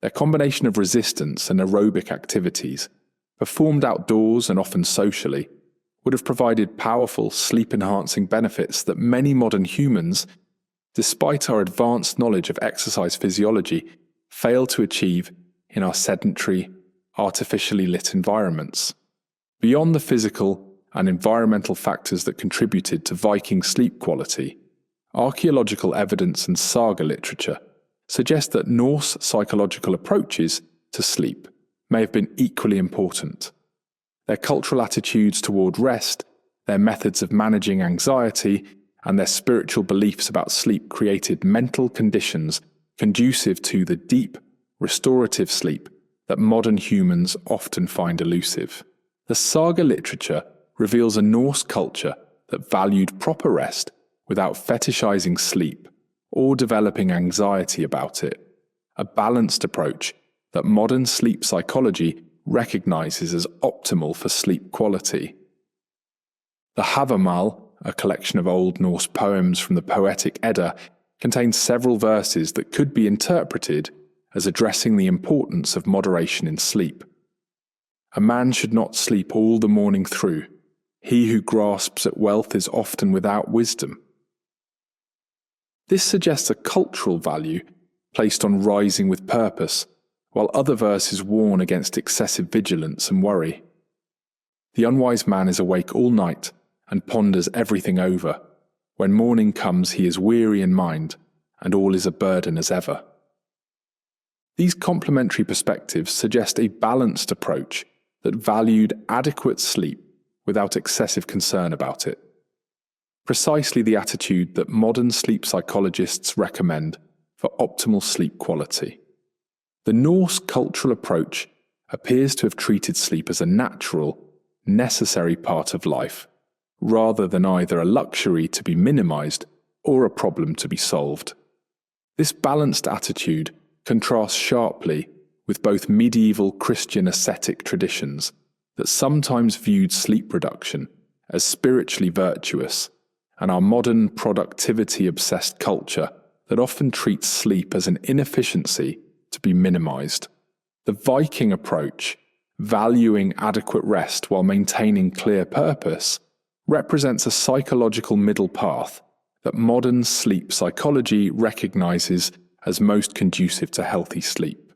Their combination of resistance and aerobic activities, performed outdoors and often socially, would have provided powerful sleep-enhancing benefits that many modern humans, despite our advanced knowledge of exercise physiology, fail to achieve in our sedentary, artificially lit environments. Beyond the physical and environmental factors that contributed to Viking sleep quality, archaeological evidence and saga literature suggest that Norse psychological approaches to sleep may have been equally important. Their cultural attitudes toward rest, their methods of managing anxiety, and their spiritual beliefs about sleep created mental conditions conducive to the deep, restorative sleep that modern humans often find elusive. The saga literature reveals a Norse culture that valued proper rest without fetishizing sleep or developing anxiety about it, a balanced approach that modern sleep psychology recognizes as optimal for sleep quality. The Havamal, a collection of Old Norse poems from the Poetic Edda, contains several verses that could be interpreted as addressing the importance of moderation in sleep. A man should not sleep all the morning through. He who grasps at wealth is often without wisdom. This suggests a cultural value placed on rising with purpose, while other verses warn against excessive vigilance and worry. The unwise man is awake all night and ponders everything over. When morning comes, he is weary in mind, and all is a burden as ever. These complementary perspectives suggest a balanced approach that valued adequate sleep without excessive concern about it. Precisely the attitude that modern sleep psychologists recommend for optimal sleep quality. The Norse cultural approach appears to have treated sleep as a natural, necessary part of life, rather than either a luxury to be minimized or a problem to be solved. This balanced attitude contrasts sharply with both medieval Christian ascetic traditions that sometimes viewed sleep reduction as spiritually virtuous, and our modern productivity-obsessed culture that often treats sleep as an inefficiency to be minimized. The Viking approach, valuing adequate rest while maintaining clear purpose, represents a psychological middle path that modern sleep psychology recognizes as most conducive to healthy sleep.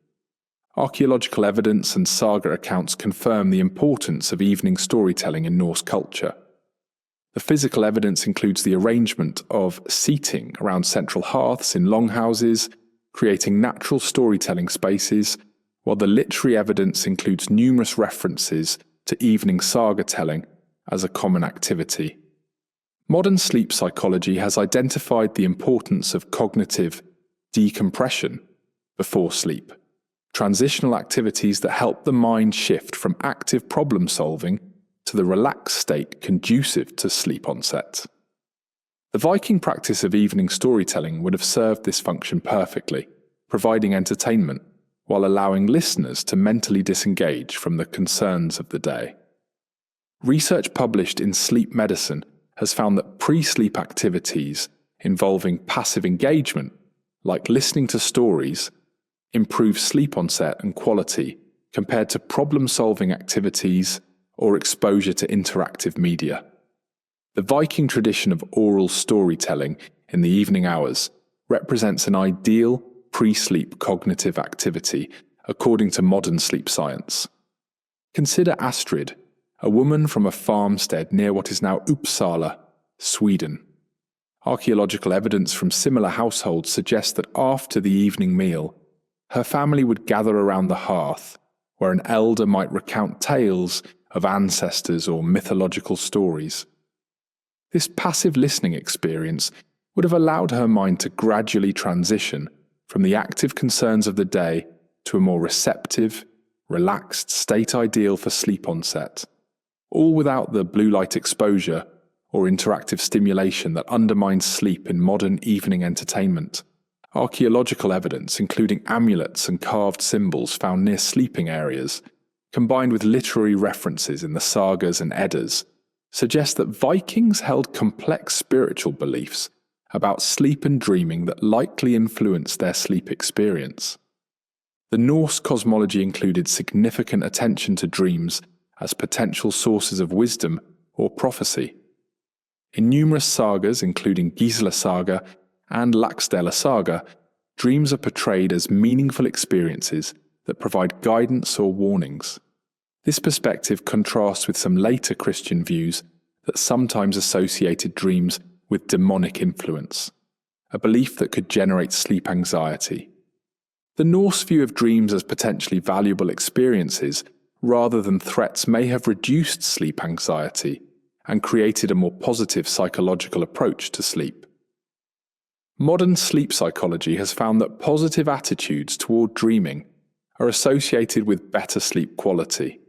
Archaeological evidence and saga accounts confirm the importance of evening storytelling in Norse culture. The physical evidence includes the arrangement of seating around central hearths in longhouses, creating natural storytelling spaces, while the literary evidence includes numerous references to evening saga telling as a common activity. Modern sleep psychology has identified the importance of cognitive decompression before sleep, transitional activities that help the mind shift from active problem solving to the relaxed state conducive to sleep onset. The Viking practice of evening storytelling would have served this function perfectly, providing entertainment while allowing listeners to mentally disengage from the concerns of the day. Research published in Sleep Medicine has found that pre-sleep activities involving passive engagement, like listening to stories, improve sleep onset and quality compared to problem-solving activities or exposure to interactive media. The Viking tradition of oral storytelling in the evening hours represents an ideal pre-sleep cognitive activity according to modern sleep science. Consider Astrid, a woman from a farmstead near what is now Uppsala, Sweden. Archaeological evidence from similar households suggests that after the evening meal, her family would gather around the hearth, where an elder might recount tales of ancestors or mythological stories. This passive listening experience would have allowed her mind to gradually transition from the active concerns of the day to a more receptive, relaxed state ideal for sleep onset, all without the blue light exposure or interactive stimulation that undermines sleep in modern evening entertainment. Archaeological evidence, including amulets and carved symbols found near sleeping areas, combined with literary references in the sagas and Eddas, suggest that Vikings held complex spiritual beliefs about sleep and dreaming that likely influenced their sleep experience. The Norse cosmology included significant attention to dreams as potential sources of wisdom or prophecy. In numerous sagas, including Gisla Saga and Laxdæla Saga, dreams are portrayed as meaningful experiences that provide guidance or warnings. This perspective contrasts with some later Christian views that sometimes associated dreams with demonic influence, a belief that could generate sleep anxiety. The Norse view of dreams as potentially valuable experiences rather than threats may have reduced sleep anxiety and created a more positive psychological approach to sleep. Modern sleep psychology has found that positive attitudes toward dreaming are associated with better sleep quality,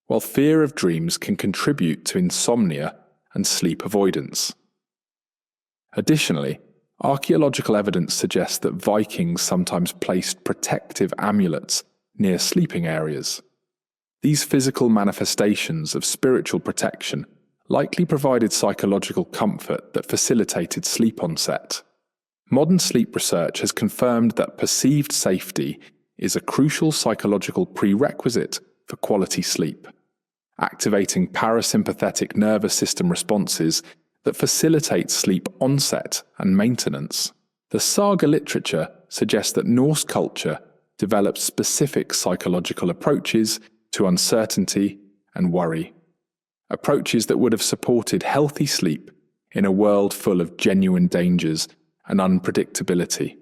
while fear of dreams can contribute to insomnia and sleep avoidance. Additionally, archaeological evidence suggests that Vikings sometimes placed protective amulets near sleeping areas. These physical manifestations of spiritual protection likely provided psychological comfort that facilitated sleep onset. Modern sleep research has confirmed that perceived safety is a crucial psychological prerequisite for quality sleep, activating parasympathetic nervous system responses that facilitate sleep onset and maintenance. The saga literature suggests that Norse culture developed specific psychological approaches to uncertainty and worry, approaches that would have supported healthy sleep in a world full of genuine dangers and unpredictability.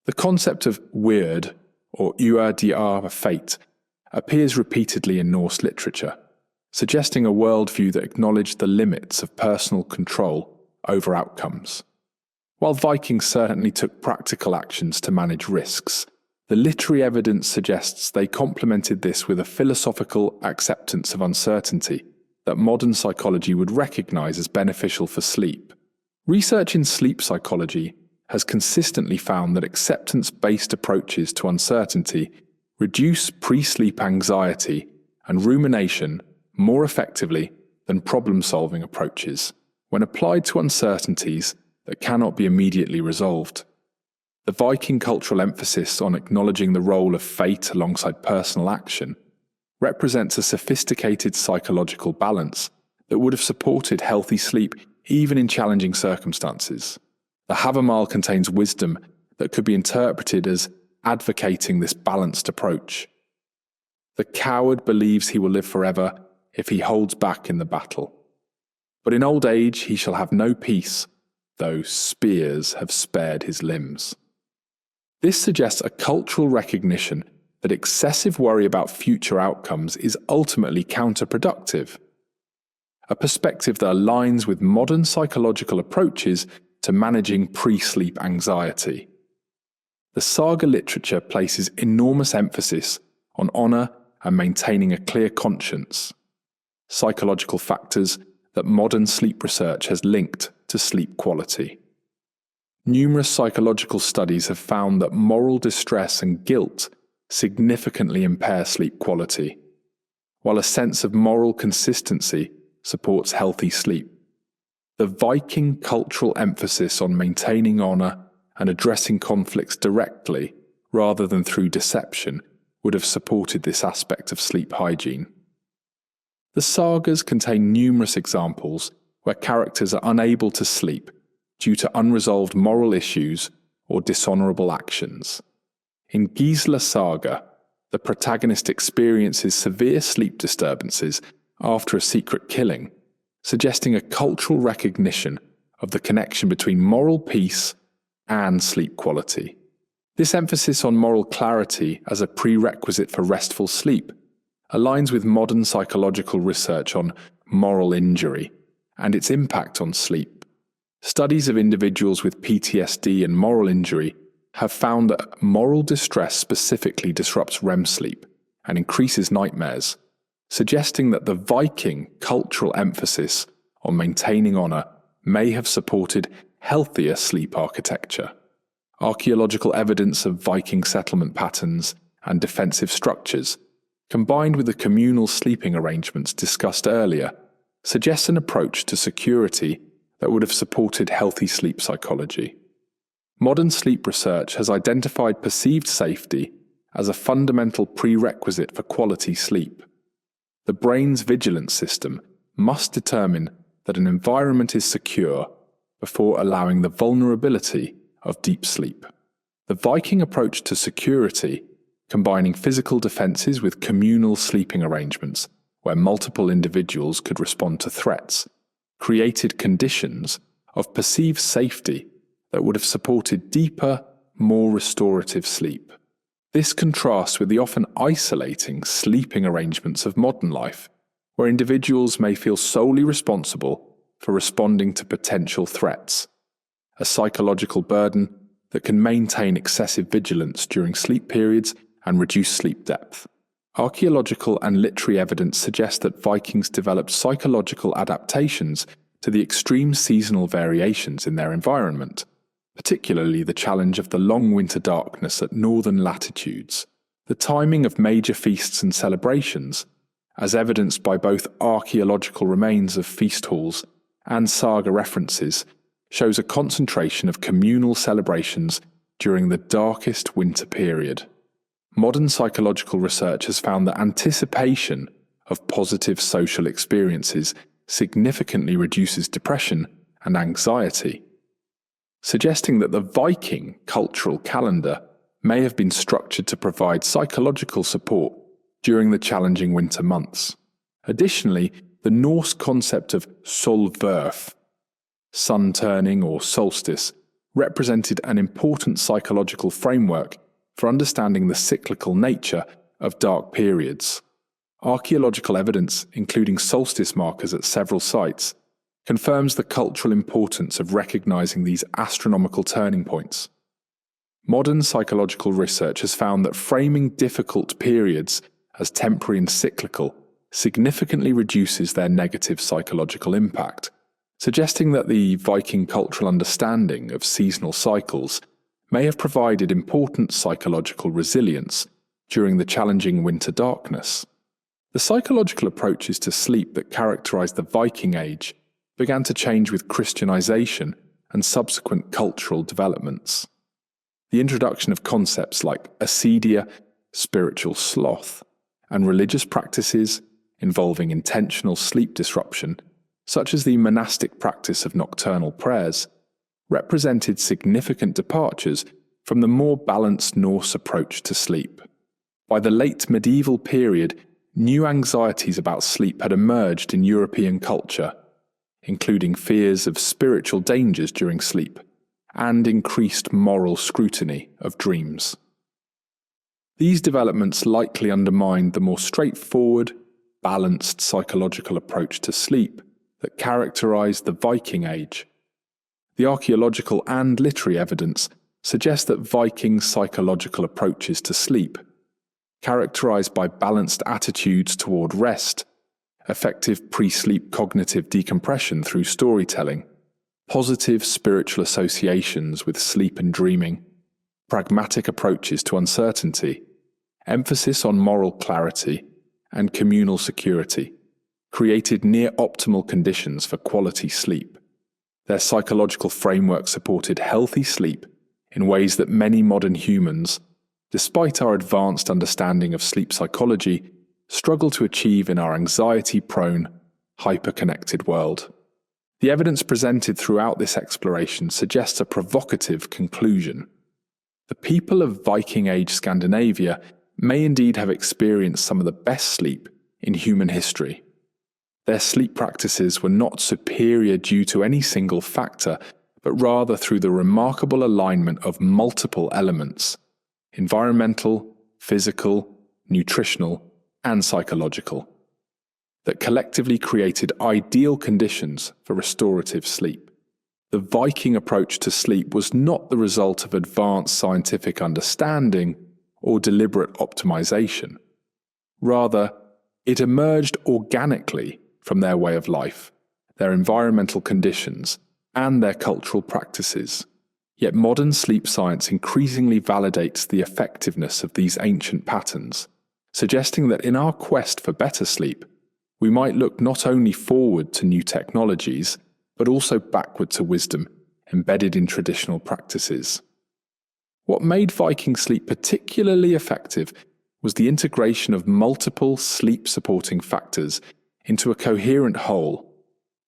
The concept of weird, or uadr fate, appears repeatedly in Norse literature, suggesting a worldview that acknowledged the limits of personal control over outcomes. While Vikings certainly took practical actions to manage risks, the literary evidence suggests they complemented this with a philosophical acceptance of uncertainty that modern psychology would recognize as beneficial for sleep. Research in sleep psychology has consistently found that acceptance-based approaches to uncertainty reduce pre-sleep anxiety and rumination more effectively than problem-solving approaches when applied to uncertainties that cannot be immediately resolved. The Viking cultural emphasis on acknowledging the role of fate alongside personal action represents a sophisticated psychological balance that would have supported healthy sleep even in challenging circumstances. The Havamal contains wisdom that could be interpreted as advocating this balanced approach. The coward believes he will live forever if he holds back in the battle. But in old age he shall have no peace, though spears have spared his limbs. This suggests a cultural recognition that excessive worry about future outcomes is ultimately counterproductive, a perspective that aligns with modern psychological approaches to managing pre-sleep anxiety. The saga literature places enormous emphasis on honor and maintaining a clear conscience, psychological factors that modern sleep research has linked to sleep quality. Numerous psychological studies have found that moral distress and guilt significantly impair sleep quality, while a sense of moral consistency supports healthy sleep. The Viking cultural emphasis on maintaining honor and addressing conflicts directly rather than through deception would have supported this aspect of sleep hygiene. The sagas contain numerous examples where characters are unable to sleep due to unresolved moral issues or dishonorable actions. In Gisla Saga, the protagonist experiences severe sleep disturbances after a secret killing, suggesting a cultural recognition of the connection between moral peace and sleep quality. This emphasis on moral clarity as a prerequisite for restful sleep aligns with modern psychological research on moral injury and its impact on sleep. Studies of individuals with PTSD and moral injury have found that moral distress specifically disrupts REM sleep and increases nightmares, suggesting that the Viking cultural emphasis on maintaining honor may have supported healthier sleep architecture. Archaeological evidence of Viking settlement patterns and defensive structures, combined with the communal sleeping arrangements discussed earlier, suggests an approach to security that would have supported healthy sleep psychology. Modern sleep research has identified perceived safety as a fundamental prerequisite for quality sleep. The brain's vigilance system must determine that an environment is secure before allowing the vulnerability of deep sleep. The Viking approach to security, combining physical defenses with communal sleeping arrangements where multiple individuals could respond to threats, created conditions of perceived safety that would have supported deeper, more restorative sleep. This contrasts with the often isolating sleeping arrangements of modern life, where individuals may feel solely responsible for responding to potential threats, a psychological burden that can maintain excessive vigilance during sleep periods and reduce sleep depth. Archaeological and literary evidence suggests that Vikings developed psychological adaptations to the extreme seasonal variations in their environment, particularly the challenge of the long winter darkness at northern latitudes. The timing of major feasts and celebrations, as evidenced by both archaeological remains of feast halls and saga references, shows a concentration of communal celebrations during the darkest winter period. Modern psychological research has found that anticipation of positive social experiences significantly reduces depression and anxiety, suggesting that the Viking cultural calendar may have been structured to provide psychological support during the challenging winter months. Additionally, the Norse concept of solverf, sun turning or solstice, represented an important psychological framework for understanding the cyclical nature of dark periods. Archaeological evidence, including solstice markers at several sites, confirms the cultural importance of recognizing these astronomical turning points. Modern psychological research has found that framing difficult periods as temporary and cyclical significantly reduces their negative psychological impact, suggesting that the Viking cultural understanding of seasonal cycles may have provided important psychological resilience during the challenging winter darkness. The psychological approaches to sleep that characterized the Viking Age began to change with Christianization and subsequent cultural developments. The introduction of concepts like acedia, spiritual sloth, and religious practices involving intentional sleep disruption, such as the monastic practice of nocturnal prayers, represented significant departures from the more balanced Norse approach to sleep. By the late medieval period, new anxieties about sleep had emerged in European culture, including fears of spiritual dangers during sleep and increased moral scrutiny of dreams. These developments likely undermined the more straightforward, balanced psychological approach to sleep that characterized the Viking Age. The archaeological and literary evidence suggests that Viking psychological approaches to sleep, characterized by balanced attitudes toward rest, effective pre-sleep cognitive decompression through storytelling, positive spiritual associations with sleep and dreaming, pragmatic approaches to uncertainty, emphasis on moral clarity, and communal security, created near-optimal conditions for quality sleep. Their psychological framework supported healthy sleep in ways that many modern humans, despite our advanced understanding of sleep psychology, struggle to achieve in our anxiety-prone, hyper-connected world. The evidence presented throughout this exploration suggests a provocative conclusion. The people of Viking Age Scandinavia may indeed have experienced some of the best sleep in human history. Their sleep practices were not superior due to any single factor, but rather through the remarkable alignment of multiple elements, environmental, physical, nutritional, and psychological, that collectively created ideal conditions for restorative sleep. The Viking approach to sleep was not the result of advanced scientific understanding or deliberate optimization. Rather, it emerged organically from their way of life, their environmental conditions, and their cultural practices. Yet modern sleep science increasingly validates the effectiveness of these ancient patterns, suggesting that in our quest for better sleep, we might look not only forward to new technologies, but also backward to wisdom embedded in traditional practices. What made Viking sleep particularly effective was the integration of multiple sleep-supporting factors into a coherent whole.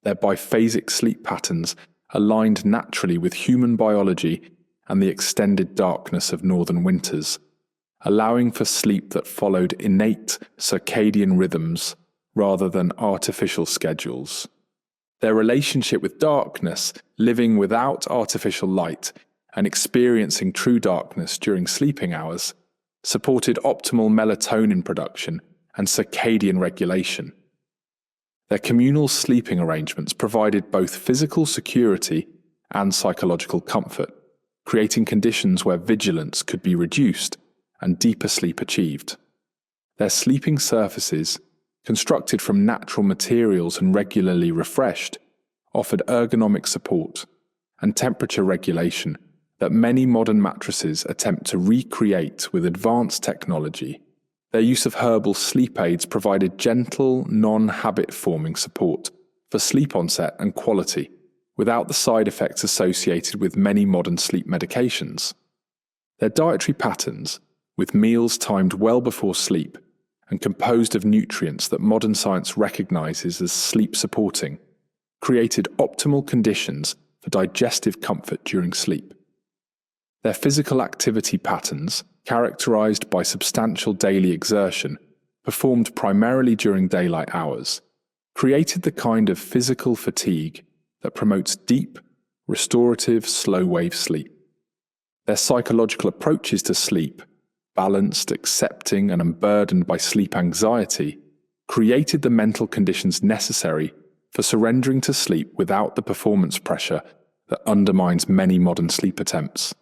Their biphasic sleep patterns aligned naturally with human biology and the extended darkness of northern winters, allowing for sleep that followed innate circadian rhythms rather than artificial schedules. Their relationship with darkness, living without artificial light and experiencing true darkness during sleeping hours, supported optimal melatonin production and circadian regulation. Their communal sleeping arrangements provided both physical security and psychological comfort, creating conditions where vigilance could be reduced and deeper sleep achieved. Their sleeping surfaces, constructed from natural materials and regularly refreshed, offered ergonomic support and temperature regulation that many modern mattresses attempt to recreate with advanced technology. Their use of herbal sleep aids provided gentle, non-habit-forming support for sleep onset and quality, without the side effects associated with many modern sleep medications. Their dietary patterns, with meals timed well before sleep and composed of nutrients that modern science recognizes as sleep-supporting, created optimal conditions for digestive comfort during sleep. Their physical activity patterns, characterized by substantial daily exertion, performed primarily during daylight hours, created the kind of physical fatigue that promotes deep, restorative, slow-wave sleep. Their psychological approaches to sleep, balanced, accepting, and unburdened by sleep anxiety, created the mental conditions necessary for surrendering to sleep without the performance pressure that undermines many modern sleep attempts.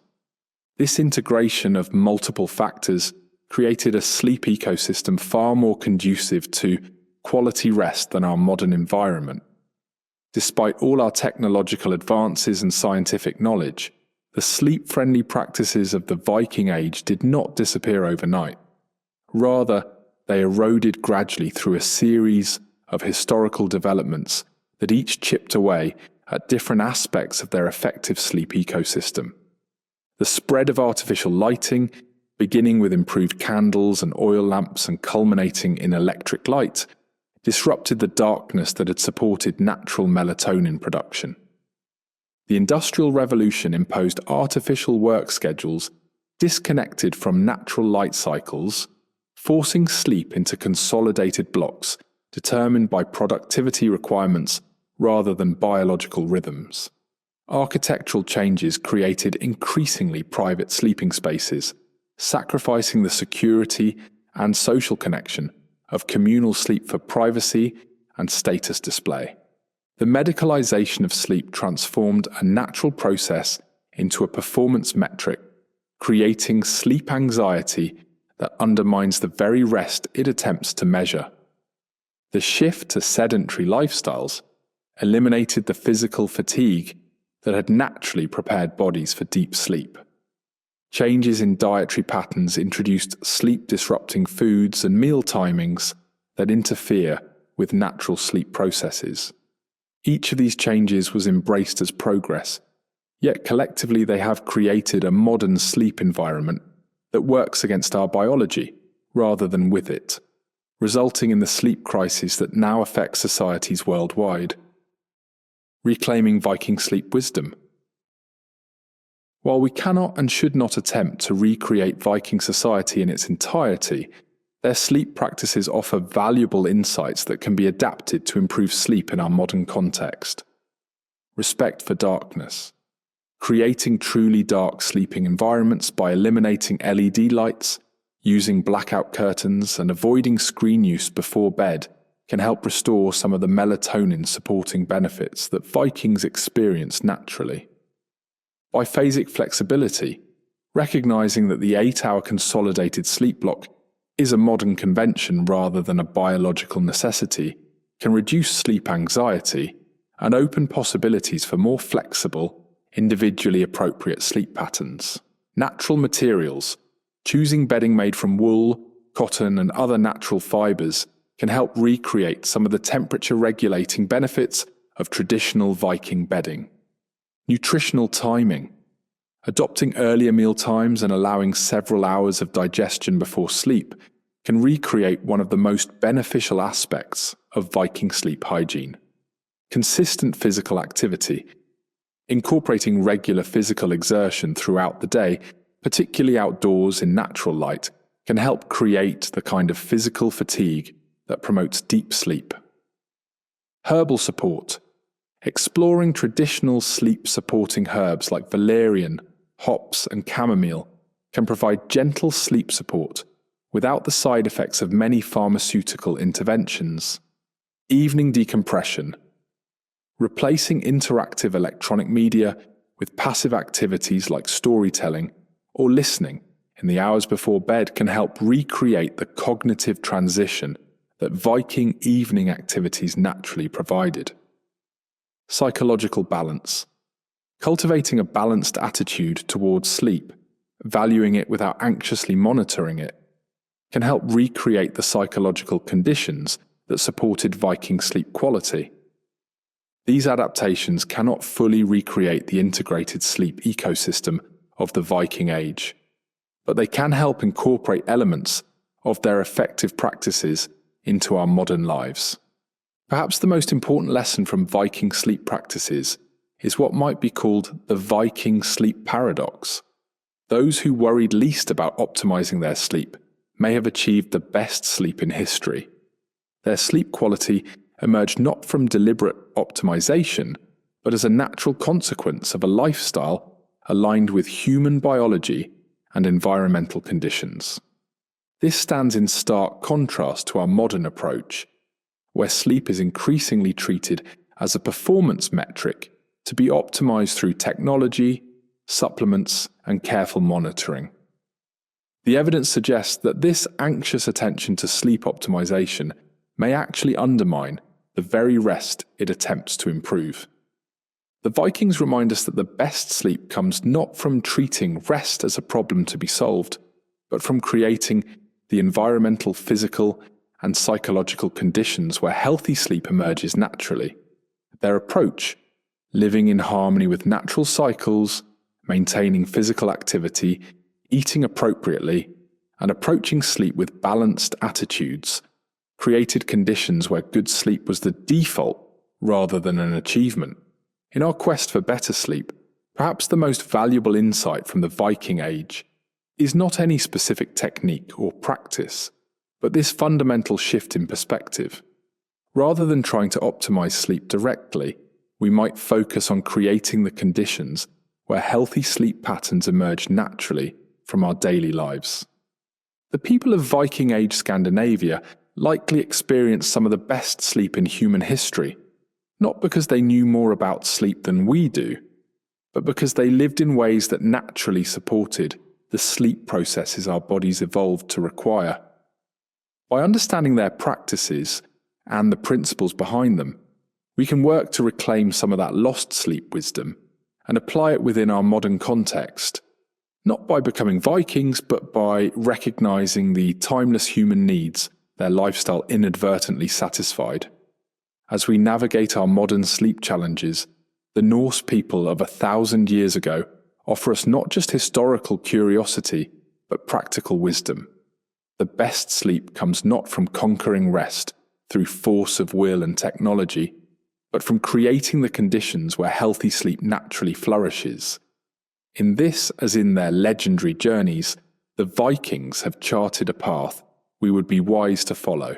This integration of multiple factors created a sleep ecosystem far more conducive to quality rest than our modern environment. Despite all our technological advances and scientific knowledge, the sleep-friendly practices of the Viking Age did not disappear overnight. Rather, they eroded gradually through a series of historical developments that each chipped away at different aspects of their effective sleep ecosystem. The spread of artificial lighting, beginning with improved candles and oil lamps and culminating in electric light, disrupted the darkness that had supported natural melatonin production. The Industrial Revolution imposed artificial work schedules disconnected from natural light cycles, forcing sleep into consolidated blocks determined by productivity requirements rather than biological rhythms. Architectural changes created increasingly private sleeping spaces, sacrificing the security and social connection of communal sleep for privacy and status display. The medicalization of sleep transformed a natural process into a performance metric, creating sleep anxiety that undermines the very rest it attempts to measure. The shift to sedentary lifestyles eliminated the physical fatigue that had naturally prepared bodies for deep sleep. Changes in dietary patterns introduced sleep-disrupting foods and meal timings that interfere with natural sleep processes. Each of these changes was embraced as progress, yet collectively they have created a modern sleep environment that works against our biology rather than with it, resulting in the sleep crisis that now affects societies worldwide. Reclaiming Viking sleep wisdom. While we cannot and should not attempt to recreate Viking society in its entirety, their sleep practices offer valuable insights that can be adapted to improve sleep in our modern context. Respect for darkness. creating truly dark sleeping environments by eliminating LED lights, using blackout curtains, and avoiding screen use before bed can help restore some of the melatonin-supporting benefits that Vikings experience naturally. Biphasic flexibility, recognizing that the 8-hour consolidated sleep block is a modern convention rather than a biological necessity, can reduce sleep anxiety and open possibilities for more flexible, individually appropriate sleep patterns. Natural materials, choosing bedding made from wool, cotton, and other natural fibers can help recreate some of the temperature-regulating benefits of traditional Viking bedding. Nutritional timing, adopting earlier meal times and allowing several hours of digestion before sleep can recreate one of the most beneficial aspects of Viking sleep hygiene. Consistent physical activity, incorporating regular physical exertion throughout the day, particularly outdoors in natural light, can help create the kind of physical fatigue that promotes deep sleep. Herbal support, exploring traditional sleep-supporting herbs like valerian, hops, and chamomile can provide gentle sleep support without the side effects of many pharmaceutical interventions. Evening decompression, replacing interactive electronic media with passive activities like storytelling or listening in the hours before bed can help recreate the cognitive transition that Viking evening activities naturally provided. Psychological balance, cultivating a balanced attitude towards sleep, valuing it without anxiously monitoring it, can help recreate the psychological conditions that supported Viking sleep quality. These adaptations cannot fully recreate the integrated sleep ecosystem of the Viking Age, but they can help incorporate elements of their effective practices into our modern lives. Perhaps the most important lesson from Viking sleep practices is what might be called the Viking sleep paradox. Those who worried least about optimizing their sleep may have achieved the best sleep in history. Their sleep quality emerged not from deliberate optimization, but as a natural consequence of a lifestyle aligned with human biology and environmental conditions. This stands in stark contrast to our modern approach, where sleep is increasingly treated as a performance metric to be optimized through technology, supplements, and careful monitoring. The evidence suggests that this anxious attention to sleep optimization may actually undermine the very rest it attempts to improve. The Vikings remind us that the best sleep comes not from treating rest as a problem to be solved, but from creating the environmental, physical, and psychological conditions where healthy sleep emerges naturally. Their approach, living in harmony with natural cycles, maintaining physical activity, eating appropriately, and approaching sleep with balanced attitudes, created conditions where good sleep was the default rather than an achievement. In our quest for better sleep, perhaps the most valuable insight from the Viking Age is not any specific technique or practice, but this fundamental shift in perspective. Rather than trying to optimize sleep directly, we might focus on creating the conditions where healthy sleep patterns emerge naturally from our daily lives. The people of Viking Age Scandinavia likely experienced some of the best sleep in human history, not because they knew more about sleep than we do, but because they lived in ways that naturally supported the sleep processes our bodies evolved to require. By understanding their practices and the principles behind them, we can work to reclaim some of that lost sleep wisdom and apply it within our modern context, not by becoming Vikings, but by recognizing the timeless human needs their lifestyle inadvertently satisfied. As we navigate our modern sleep challenges, the Norse people of 1,000 years ago offer us not just historical curiosity, but practical wisdom. The best sleep comes not from conquering rest through force of will and technology, but from creating the conditions where healthy sleep naturally flourishes. In this, as in their legendary journeys, the Vikings have charted a path we would be wise to follow.